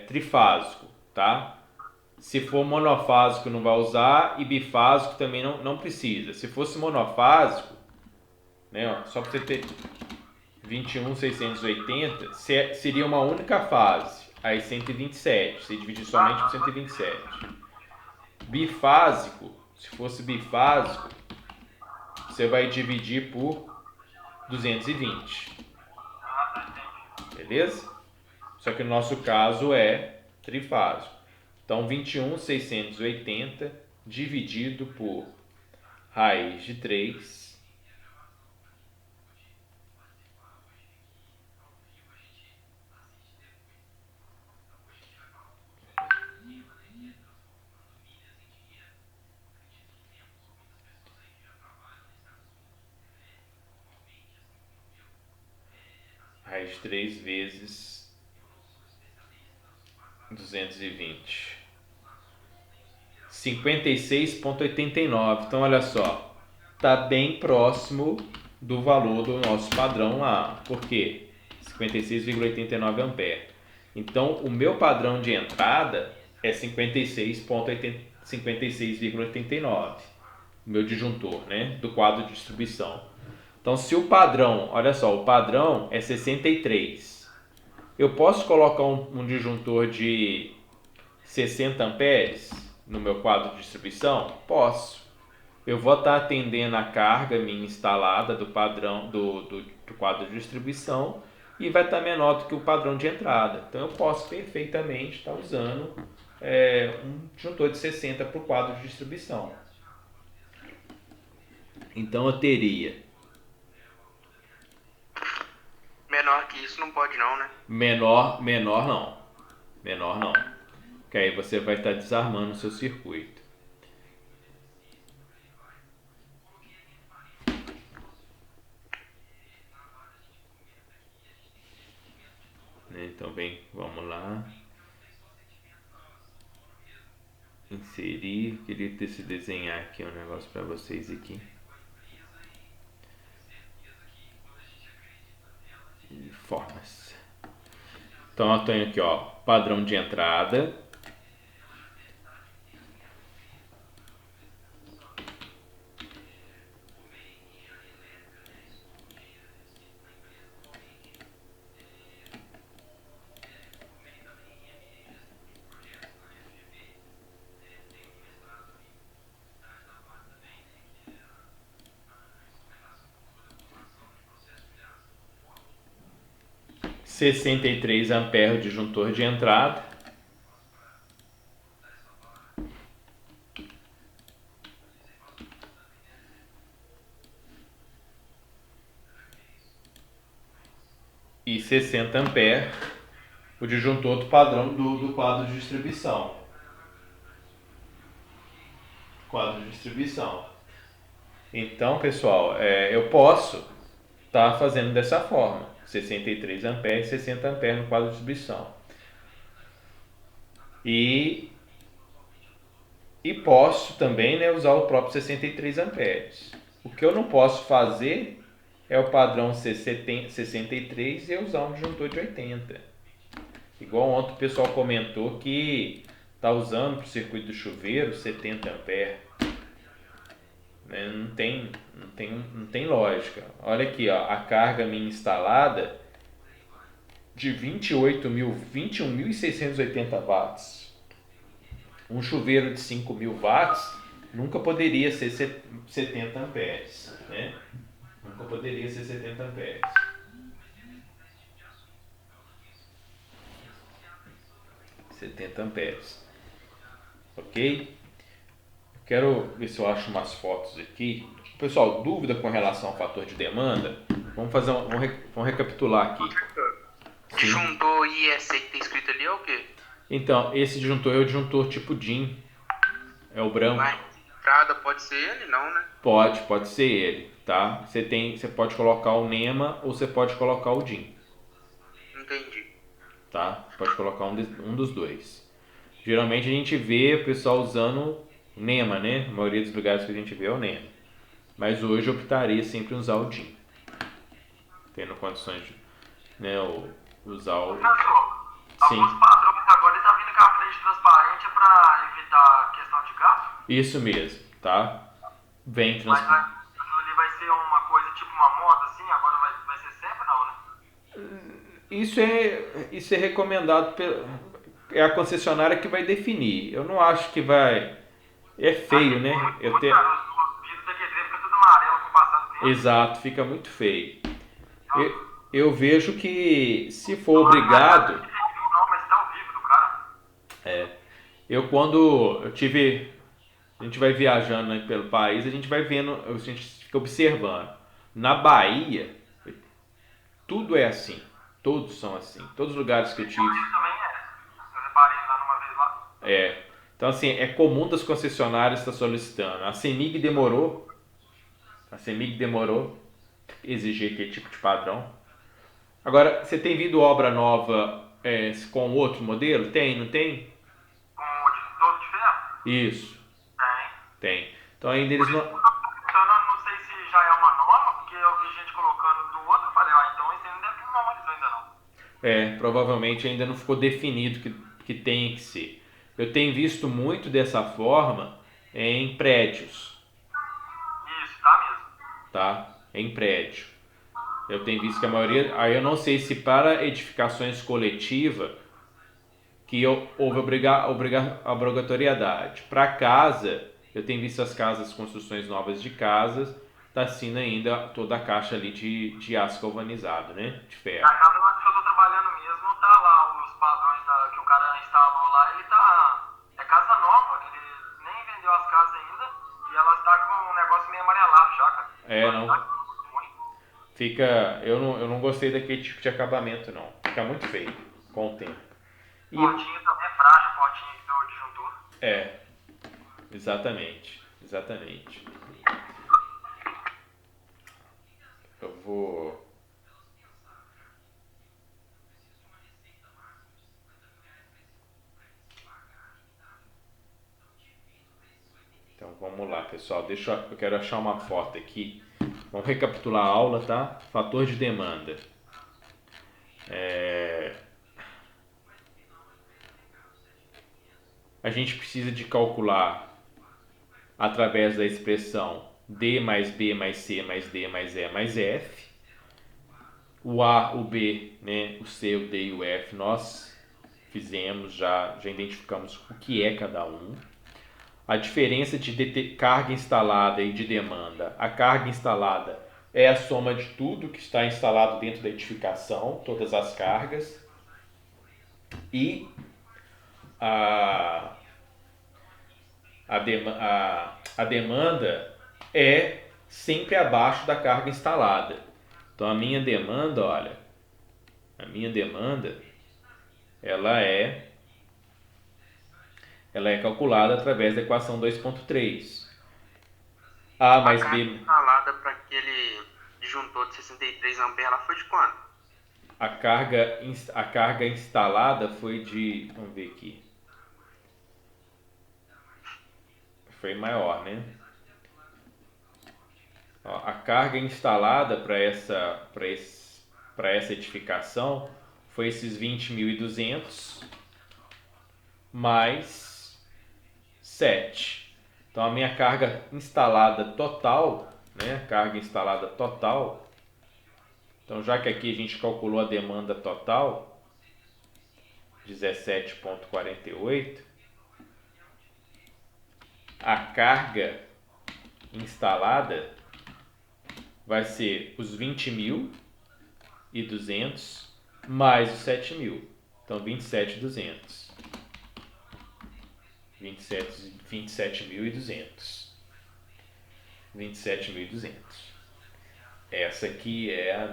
trifásico, tá? Se for monofásico não vai usar e bifásico também não precisa. Se fosse monofásico, né, ó, só para você ter 21.680, seria uma única fase, aí 127, você dividir somente por 127. Bifásico, se fosse bifásico, você vai dividir por 220. Beleza? Só que no nosso caso é trifásico. Então, 21.680 dividido por raiz de 3 raiz de 3 vezes 220. 56,89. Então, olha só. Está bem próximo do valor do nosso padrão lá. Por quê? 56,89 ampere. Então, o meu padrão de entrada é 56,89. O meu disjuntor, né? Do quadro de distribuição. Então, se o padrão, olha só, o padrão é 63. Eu posso colocar um disjuntor de 60 amperes no meu quadro de distribuição? Posso. Eu vou estar atendendo a carga minha instalada do padrão do quadro de distribuição e vai estar menor do que o padrão de entrada. Então eu posso perfeitamente estar usando um disjuntor de 60 para o quadro de distribuição. Então eu teria Menor que isso não pode não, né? menor não. Que aí você vai estar desarmando o seu circuito. Então vamos lá. Inserir. Queria desenhar aqui um negócio para vocês aqui. Formas. Então eu tenho aqui, ó, padrão de entrada. R$ 63 amperes o disjuntor de entrada. E 60 amperes o disjuntor do padrão do quadro de distribuição. Então, pessoal, eu posso estar fazendo dessa forma. 63 amperes e 60 amperes no quadro de distribuição. E posso também, né, usar o próprio 63 amperes. O que eu não posso fazer é o padrão ser 63 e eu usar um disjuntor de 80. Igual ontem o pessoal comentou que está usando para o circuito do chuveiro 70 amperes. Não tem lógica. Olha aqui, ó, a carga minha instalada de 21.680 watts. Um chuveiro de 5.000 watts nunca poderia ser 70 amperes, né? Nunca poderia ser 70 amperes. 70 amperes. Ok? Quero ver se eu acho umas fotos aqui. Pessoal, dúvida com relação ao fator de demanda? Vamos recapitular aqui. Disjuntor IEC que tem escrito ali é o quê? Então, esse disjuntor é o disjuntor tipo DIN. É o branco. Mas entrada pode ser ele, não, né? Pode ser ele, tá? Você pode colocar o NEMA ou você pode colocar o DIN, Entendi. tá? Pode colocar um dos dois. Geralmente a gente vê o pessoal usando NEMA, né? A maioria dos lugares que a gente vê é o NEMA. Mas hoje eu optaria sempre usar o DIN. Tendo condições de, né, usar o... Professor, Sim. alguns padrões agora estão vindo com a frente transparente para evitar a questão de gato. Isso mesmo, tá? Vem Mas aquilo ali vai ser uma coisa tipo uma moda assim, agora vai ser sempre não, né? Isso é recomendado é a concessionária que vai definir. Eu não acho que vai. É feio, né? Os vidros daqui dentro fica tudo amarelo com o passar do tempo. Exato, fica muito feio. Eu vejo que se for obrigado. Não, mas tá horrível do cara. Quando eu tive. A gente vai viajando, né, pelo país, a gente vai vendo, a gente fica observando. Na Bahia, tudo é assim. Todos são assim. Todos os lugares que eu tive. Isso também é. Eu reparei lá numa vez lá. Então, assim, é comum das concessionárias estar solicitando. A CEMIG demorou exigir aquele tipo de padrão. Agora, você tem visto obra nova com outro modelo? Tem, não tem? Com o todo de ferro? Isso, tem. Então ainda eles não... Eu não sei se já é uma norma, porque eu vi gente colocando do outro, eu falei, então esse aí não deve normalizar ainda não. Provavelmente ainda não ficou definido que tem que ser. Eu tenho visto muito dessa forma em prédios, Isso, tá mesmo. tá? Em prédio. Eu tenho visto que a maioria... Aí eu não sei se para edificações coletivas que houve obrigatoriedade. Para casa, eu tenho visto as casas, construções novas de casas, tá assim ainda toda a caixa ali de aço galvanizado, né? De ferro. Na casa onde eu tô trabalhando mesmo, tá lá os padrões que o cara instalou lá, ele tá... É casa nova, ele nem vendeu as casas ainda, e ela tá com um negócio meio amarelado já, cara. Não. Eu não gostei daquele tipo de acabamento, não. Fica muito feio com o tempo. Portinho também é frágil, a portinha do disjuntor. Exatamente. Eu vou... Então vamos lá, pessoal. Eu quero achar uma foto aqui. Vamos recapitular a aula, tá? Fator de demanda. A gente precisa de calcular através da expressão D mais B mais C mais D mais E mais F. O A, o B, né? O C, o D e o F nós fizemos, já identificamos o que é cada um. A diferença de carga instalada e de demanda. A carga instalada é a soma de tudo que está instalado dentro da edificação, todas as cargas. E a demanda é sempre abaixo da carga instalada. Então a minha demanda, ela é calculada através da equação 2.3. A mais A B... carga instalada para aquele disjuntor de 63 amperes, ela foi de quanto? A carga instalada foi de... Vamos ver aqui. Foi maior, né? A carga instalada para essa edificação foi esses 20.200 mais 7. Então a minha carga instalada total, né? Carga instalada total. Então já que aqui a gente calculou a demanda total, 17,48, a carga instalada vai ser os 20.200 mais os 7.000. Então 27.200. 27.200. 27.200. Essa aqui é a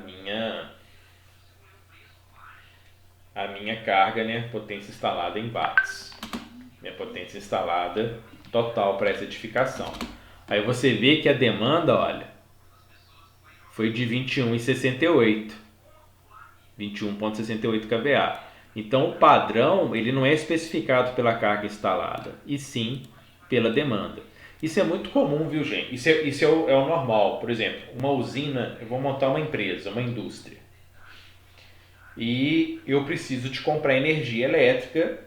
minha carga, né? Potência instalada em watts. Minha potência instalada total para essa edificação. Aí você vê que a demanda, olha, foi de 21,68. 21,68 kVA. Então o padrão ele não é especificado pela carga instalada, e sim pela demanda. Isso é muito comum, viu, gente? Isso é o normal. Por exemplo, uma usina, eu vou montar uma empresa, uma indústria. E eu preciso de comprar energia elétrica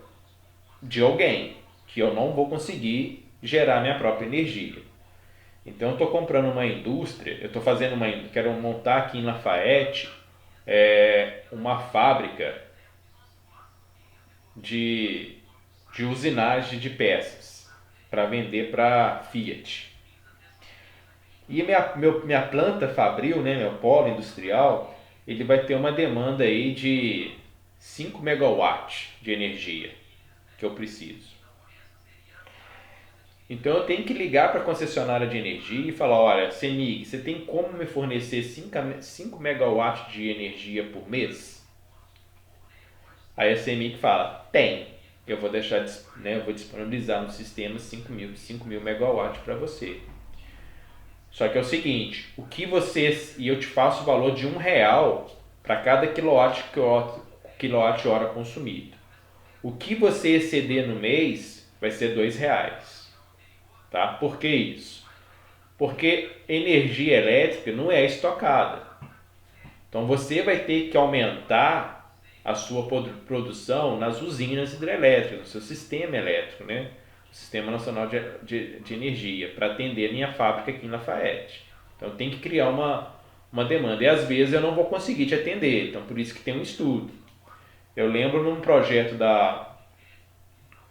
de alguém, que eu não vou conseguir gerar minha própria energia. Então eu estou comprando uma indústria, quero montar aqui em Lafayette uma fábrica de usinagem de peças para vender para Fiat. E minha planta fabril, né, meu polo industrial, ele vai ter uma demanda aí de 5 megawatts de energia que eu preciso. Então eu tenho que ligar para a concessionária de energia e falar, olha, CEMIG, você tem como me fornecer 5 megawatts de energia por mês? Aí a CEMIG fala, tem. Eu vou eu vou disponibilizar no sistema 5 mil megawatts para você. Só que é o seguinte, e eu te faço o valor de R$1 para cada quilowatt-hora consumido. O que você exceder no mês vai ser R$2. Tá? Por que isso? Porque energia elétrica não é estocada. Então você vai ter que aumentar a sua produção nas usinas hidrelétricas, no seu sistema elétrico, né? O Sistema Nacional de Energia, para atender a minha fábrica aqui em Lafayette. Então tem que criar uma demanda. E às vezes eu não vou conseguir te atender. Então por isso que tem um estudo. Eu lembro num projeto da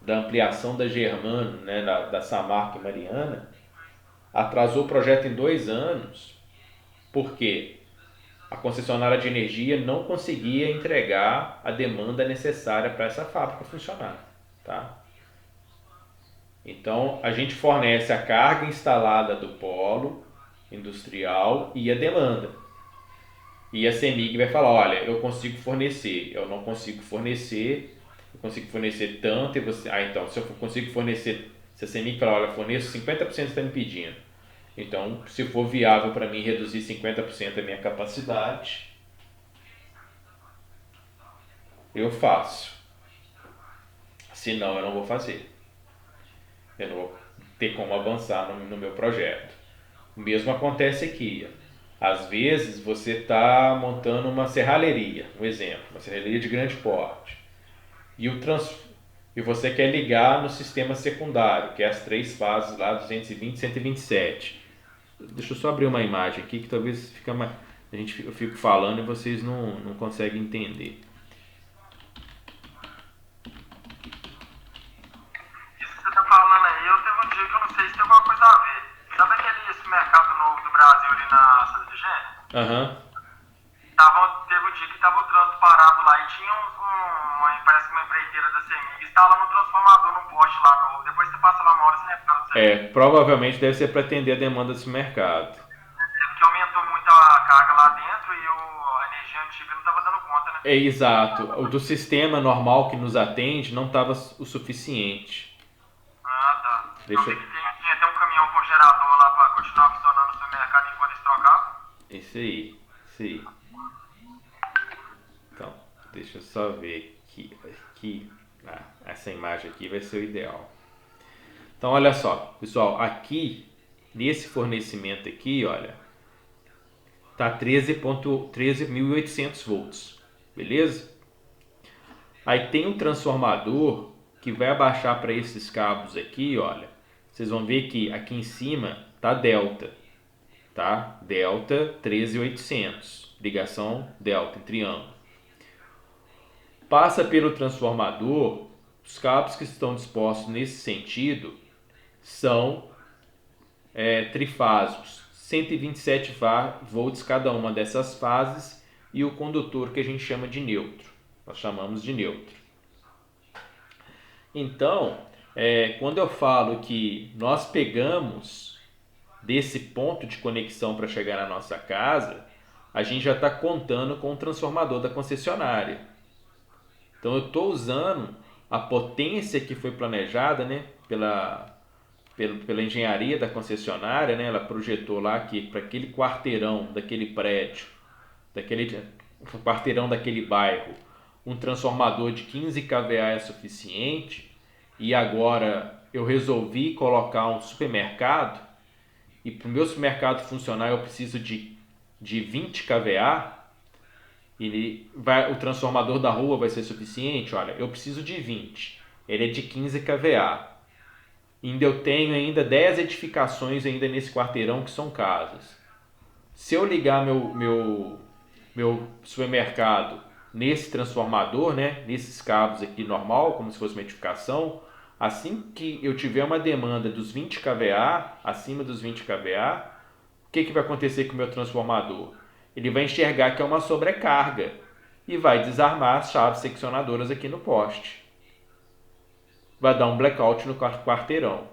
ampliação da Germano, né, da Samarco e Mariana, atrasou o projeto em 2 anos, porque a concessionária de energia não conseguia entregar a demanda necessária para essa fábrica funcionar. Tá? Então, a gente fornece a carga instalada do polo industrial e a demanda. E a CEMIG vai falar, olha, eu consigo fornecer, eu não consigo fornecer, eu consigo fornecer tanto, e você... então, se eu consigo fornecer, se a CEMIG falar, olha, forneço 50% que você está me pedindo. Então, se for viável para mim reduzir 50% da minha capacidade, eu faço. Senão, eu não vou fazer. Eu não vou ter como avançar no meu projeto. O mesmo acontece aqui. Às vezes, você está montando uma serralheria, um exemplo, uma serralheria de grande porte. E você quer ligar no sistema secundário, que é as 3 fases lá, 220 e 127. Deixa eu só abrir uma imagem aqui que talvez eu fico falando e vocês não conseguem entender. Isso que você está falando aí, eu teve um dia que eu não sei se tem alguma coisa a ver. Sabe aquele mercado novo do Brasil ali na Santa Efigênia? Aham. Teve um dia que estava o trânsito parado lá e tinha parece que uma empreiteira da CEMIG instalando um transformador num poste lá novo. Depois você passa lá uma hora e você repara. Provavelmente deve ser para atender a demanda desse mercado. Porque aumentou muito a carga lá dentro e a energia antiga não estava dando conta, né? É exato. O do sistema normal que nos atende não estava o suficiente. Ah, tá. Deixa Eu vi que tinha até um caminhão com gerador lá para continuar funcionando no supermercado enquanto eles trocavam. Isso aí. Então, deixa eu só ver aqui. Essa imagem aqui vai ser o ideal. Então, olha só, pessoal, aqui, nesse fornecimento aqui, olha, tá 13.800 volts, beleza? Aí tem um transformador que vai abaixar para esses cabos aqui, olha, vocês vão ver que aqui em cima tá delta, tá? Delta 13.800, ligação delta em triângulo. Passa pelo transformador, os cabos que estão dispostos nesse sentido são trifásicos, 127 volts cada uma dessas fases, e o condutor que a gente chama de neutro, nós chamamos de neutro. Então, Quando eu falo que nós pegamos desse ponto de conexão para chegar na nossa casa, a gente já está contando com o transformador da concessionária. Então eu estou usando a potência que foi planejada, né, pela engenharia da concessionária, né, ela projetou lá que para aquele quarteirão daquele prédio, daquele quarteirão daquele bairro, um transformador de 15 kVA é suficiente. E agora eu resolvi colocar um supermercado, e para o meu supermercado funcionar eu preciso de 20 kVA, o transformador da rua vai ser suficiente? Olha, eu preciso de 20, ele é de 15 kVA. Ainda eu tenho ainda 10 edificações ainda nesse quarteirão que são casas. Se eu ligar meu supermercado nesse transformador, né, nesses cabos aqui normal, como se fosse uma edificação, assim que eu tiver uma demanda dos 20 kVA, acima dos 20 kVA, o que vai acontecer com o meu transformador? Ele vai enxergar que é uma sobrecarga e vai desarmar as chaves seccionadoras aqui no poste. Vai dar um blackout no quarteirão.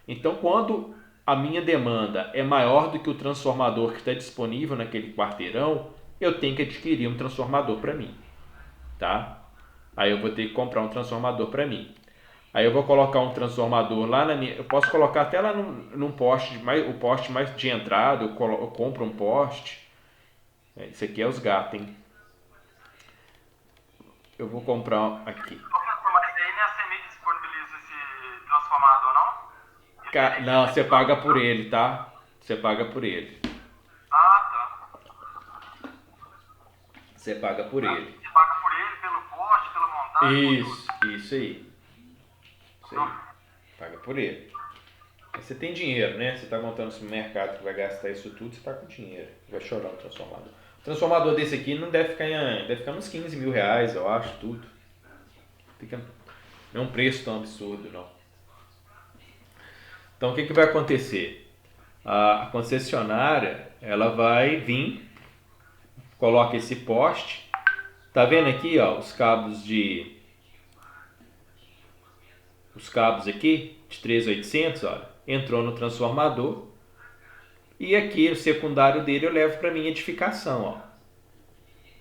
Então, quando a minha demanda é maior do que o transformador que está disponível naquele quarteirão, eu tenho que adquirir um transformador para mim, tá? Aí eu vou ter que comprar um transformador para mim. Aí eu vou colocar um transformador lá na minha... Eu posso colocar até lá num poste, o poste mais de entrada, eu compro um poste. Isso aqui é os gatos, hein? Eu vou comprar aqui. Professor, mas aí nem a CEMIG disponibiliza esse transformador, não? Não, você paga por ele, tá? Você paga por ele. Ah, tá. Você paga por ele. Você paga por ele, pelo poste, pela montagem? Isso aí. Isso aí. Paga por ele. Aí você tem dinheiro, né? Você está montando um supermercado que vai gastar isso tudo, você está com dinheiro. Vai chorar um transformador. O transformador desse aqui não deve ficar uns 15 mil reais, eu acho, tudo. Não é um preço tão absurdo, não. Então o que vai acontecer? A concessionária, ela vai vir, coloca esse poste. Tá vendo aqui, ó, os cabos aqui de 3800, olha, entrou no transformador. E aqui o secundário dele eu levo para minha edificação, ó.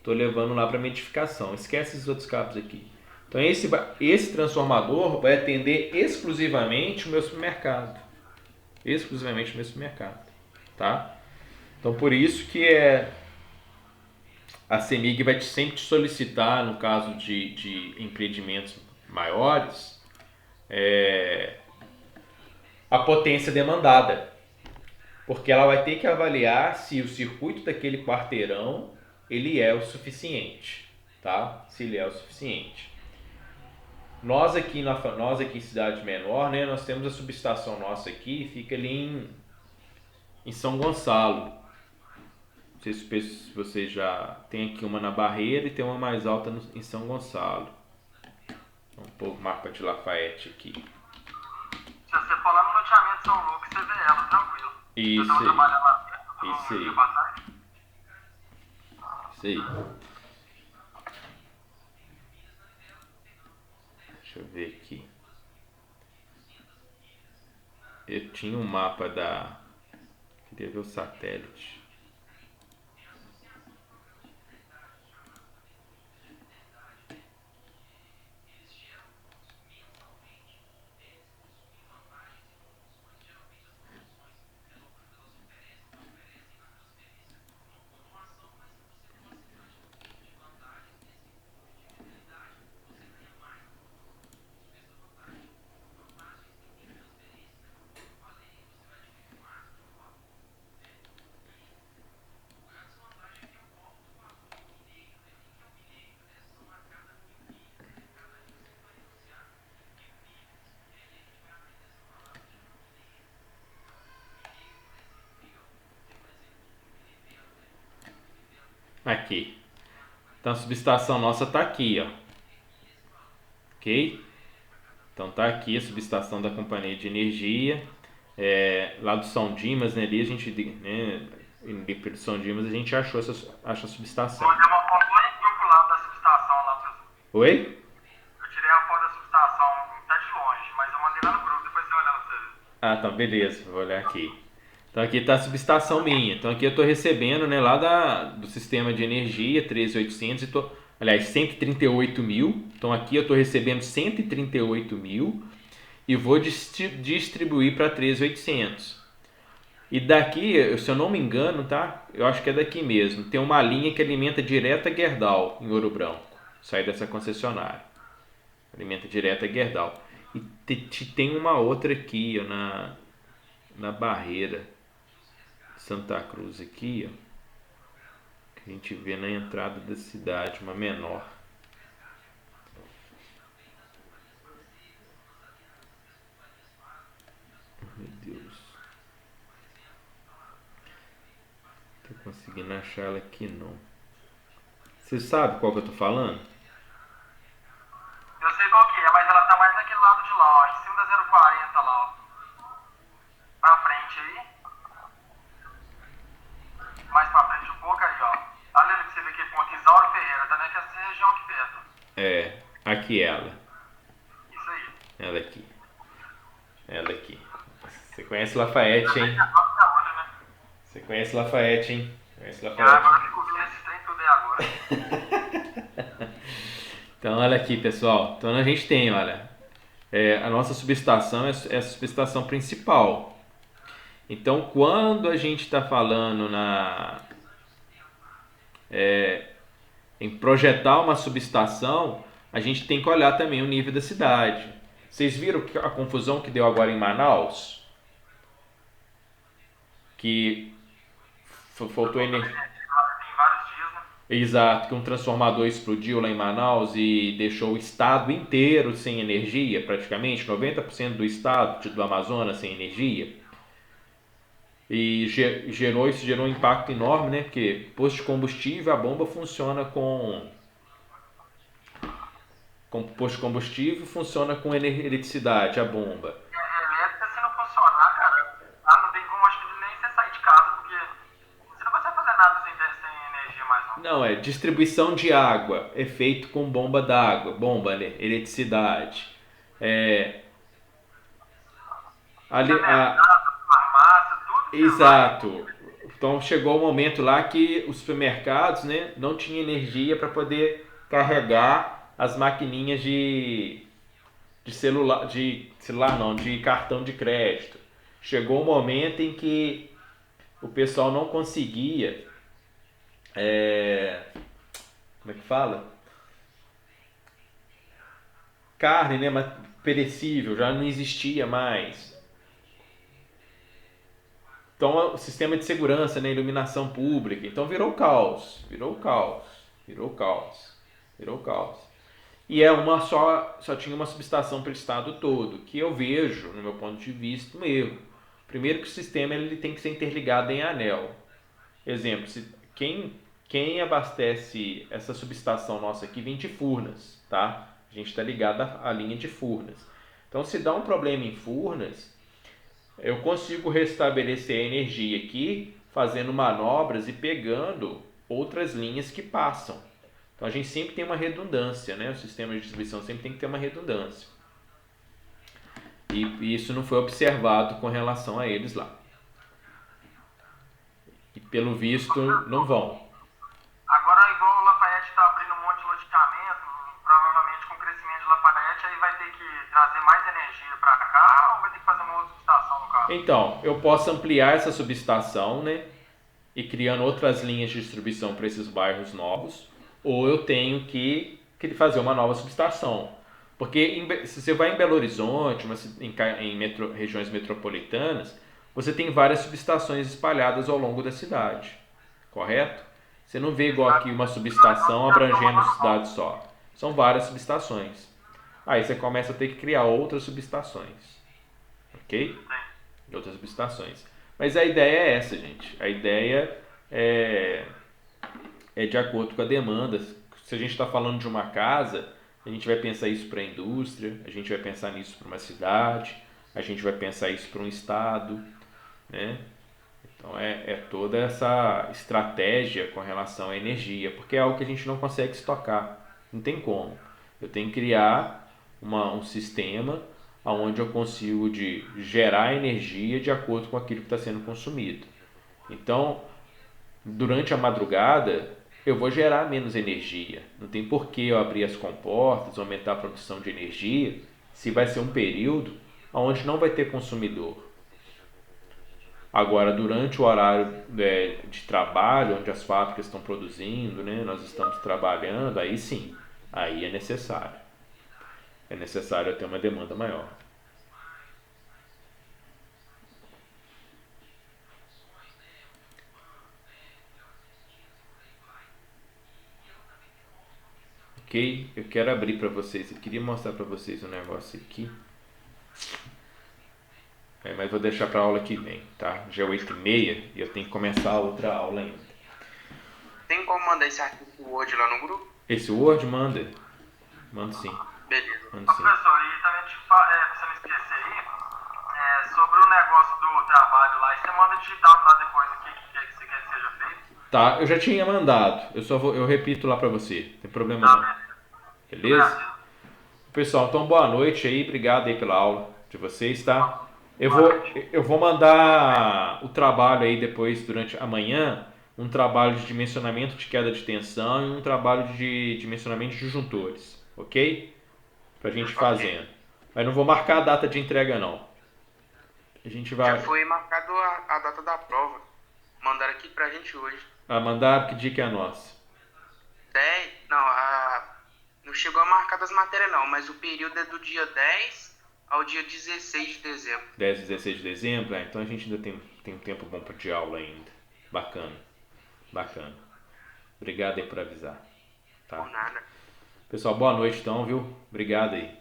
Tô levando lá para minha edificação. Esquece esses outros cabos aqui. Então esse transformador vai atender exclusivamente o meu supermercado. Exclusivamente o meu supermercado, tá? Então por isso que a CEMIG vai sempre te solicitar, no caso de empreendimentos maiores, a potência demandada, porque ela vai ter que avaliar se o circuito daquele quarteirão ele é o suficiente, tá? Se ele é o suficiente. Nós aqui em cidade menor, né, nós temos a subestação nossa aqui, fica ali em São Gonçalo. Não sei se você já tem aqui uma na Barreira e tem uma mais alta em São Gonçalo. Vamos pôr o mapa de Lafayette aqui. Se você for lá no loteamento São Lucas, você vê ela, tranquilo. Isso você aí. Trabalhando lá dentro, Isso aí. Isso aí. Deixa eu ver aqui. Eu tinha um mapa queria ver o satélite. Aqui. Então a subestação nossa tá aqui, ó. Ok? Então tá aqui a subestação da companhia de energia. Lá do São Dimas, né? Ali a gente, né, do São Dimas a gente achou a subestação. Eu mandei uma foto lá no grupo lá da subestação lá, professor. Oi? Eu tirei a foto da subestação, tá de longe, mas eu mandei Ah, tá, beleza, vou olhar aqui. Então aqui está a subestação minha. Então aqui eu estou recebendo, né, lá do sistema de energia 13.800 e tô, aliás, 138 mil. Então aqui eu estou recebendo 138 mil e vou distribuir para 13.800. E daqui, se eu não me engano, tá? Eu acho que é daqui mesmo. Tem uma linha que alimenta direto a Gerdau, em Ouro Branco. Sai dessa concessionária. Alimenta direto a Gerdau. E tem uma outra aqui, ó, na Barreira Santa Cruz aqui, ó, que a gente vê na entrada da cidade, uma menor. Meu Deus. Tô conseguindo achar ela aqui não. Você sabe qual que eu tô falando? Eu sei qual que é, mas ela tá mais naquele lado de lá, ó, em cima da 040 lá, ó. Pra frente aí. Mais pra frente um pouco aí, ó. Olha ali pra você ver aquele ponto, Isauro Ferreira, tá vendo que essa região aqui perto. É, aqui ela. Isso aí. Ela aqui. Ela aqui. Você conhece Lafayette, hein? Você conhece Lafayette, hein? Conhece Lafayette. Agora eu fico vendo esses trem tudo aí agora. Então, olha aqui, pessoal. Então, a gente tem, olha, a nossa subestação é a subestação principal. Então, quando a gente está falando em projetar uma subestação, a gente tem que olhar também o nível da cidade. Vocês viram a confusão que deu agora em Manaus? Que faltou energia. Tem vários dias, né? Exato, que um transformador explodiu lá em Manaus e deixou o estado inteiro sem energia, praticamente 90% do estado do Amazonas sem energia. E isso gerou um impacto enorme, né? Porque posto de combustível, a bomba funciona com posto de combustível, funciona com eletricidade, a bomba. Elétrica, se não funcionar, cara, não tem como, acho que nem você sair de casa, porque você não vai fazer nada sem energia mais, não. Não, é distribuição de água, é feito com bomba d'água, bomba, né? Eletricidade. É, Farmácia, tudo. exato. Então chegou o momento lá que os supermercados, né, não tinham energia para poder carregar as maquininhas de cartão de crédito. Chegou o momento em que o pessoal não conseguia, como é que fala? Carne, né, mas perecível, já não existia mais. Então, o sistema de segurança, né, iluminação pública, então virou caos, virou caos, virou caos, virou caos. E só tinha uma subestação para o estado todo, que eu vejo, no meu ponto de vista, um erro. Primeiro que o sistema ele tem que ser interligado em anel. Exemplo, quem abastece essa subestação nossa aqui vem de Furnas, tá? A gente está ligado à linha de Furnas. Então, se dá um problema em Furnas, eu consigo restabelecer a energia aqui, fazendo manobras e pegando outras linhas que passam. Então a gente sempre tem uma redundância, né? O sistema de distribuição sempre tem que ter uma redundância. E isso não foi observado com relação a eles lá. E pelo visto não vão. Agora, igual o Lafayette está abrindo um monte de loteamento, provavelmente com o crescimento de Lafayette, aí vai ter que trazer mais energia para cá ou vai ter que fazer uma outra subestação no caso? Então, eu posso ampliar essa subestação, né? E criando outras linhas de distribuição para esses bairros novos, ou eu tenho que fazer uma nova subestação. Porque se você vai em Belo Horizonte, em regiões metropolitanas, você tem várias subestações espalhadas ao longo da cidade, correto? Você não vê igual aqui uma subestação abrangendo a cidade só. São várias subestações. Aí você começa a ter que criar outras subestações, ok? Outras subestações. Mas a ideia é essa, gente. A ideia é de acordo com a demanda. Se a gente está falando de uma casa, a gente vai pensar isso para a indústria, a gente vai pensar nisso para uma cidade, a gente vai pensar isso para um estado, né? Então é toda essa estratégia com relação à energia, porque é algo que a gente não consegue estocar, não tem como. Eu tenho que criar um sistema onde eu consigo gerar energia de acordo com aquilo que está sendo consumido. Então, durante a madrugada, eu vou gerar menos energia. Não tem por que eu abrir as comportas, aumentar a produção de energia, se vai ser um período onde não vai ter consumidor. Agora, durante o horário de trabalho, onde as fábricas estão produzindo, né, nós estamos trabalhando, aí sim, aí é necessário. É necessário ter uma demanda maior. Ok? Eu quero abrir para vocês, eu queria mostrar para vocês um negócio aqui. Mas vou deixar para a aula que vem, tá? Já é 8h30 e eu tenho que começar a outra aula ainda. Tem como mandar esse arquivo Word lá no grupo? Esse Word manda? Manda sim. Beleza. Manda sim. Professor, e também pra você não esquecer aí, sobre o negócio do trabalho lá, e você manda digitado lá depois o que você quer que seja feito. Tá, eu já tinha mandado. Eu repito lá para você. Não tem problema Tá, não. Beleza? Pessoal, então boa noite aí. Obrigado aí pela aula de vocês, tá? Eu vou mandar o trabalho aí depois, durante amanhã, um trabalho de dimensionamento de queda de tensão e um trabalho de dimensionamento de disjuntores, ok? Pra gente fazendo. Mas não vou marcar a data de entrega não. A gente vai... Já foi marcado a data da prova. Mandaram aqui pra gente hoje. mandar que dia que é a nossa? 10, não, não chegou a marcar das matérias não, mas o período é do dia 10 ao dia 16 de dezembro. 10 e 16 de dezembro? Então a gente ainda tem um tempo bom de aula ainda. Bacana. Bacana. Obrigado aí por avisar. Tá? Por nada. Pessoal, boa noite então, viu? Obrigado aí.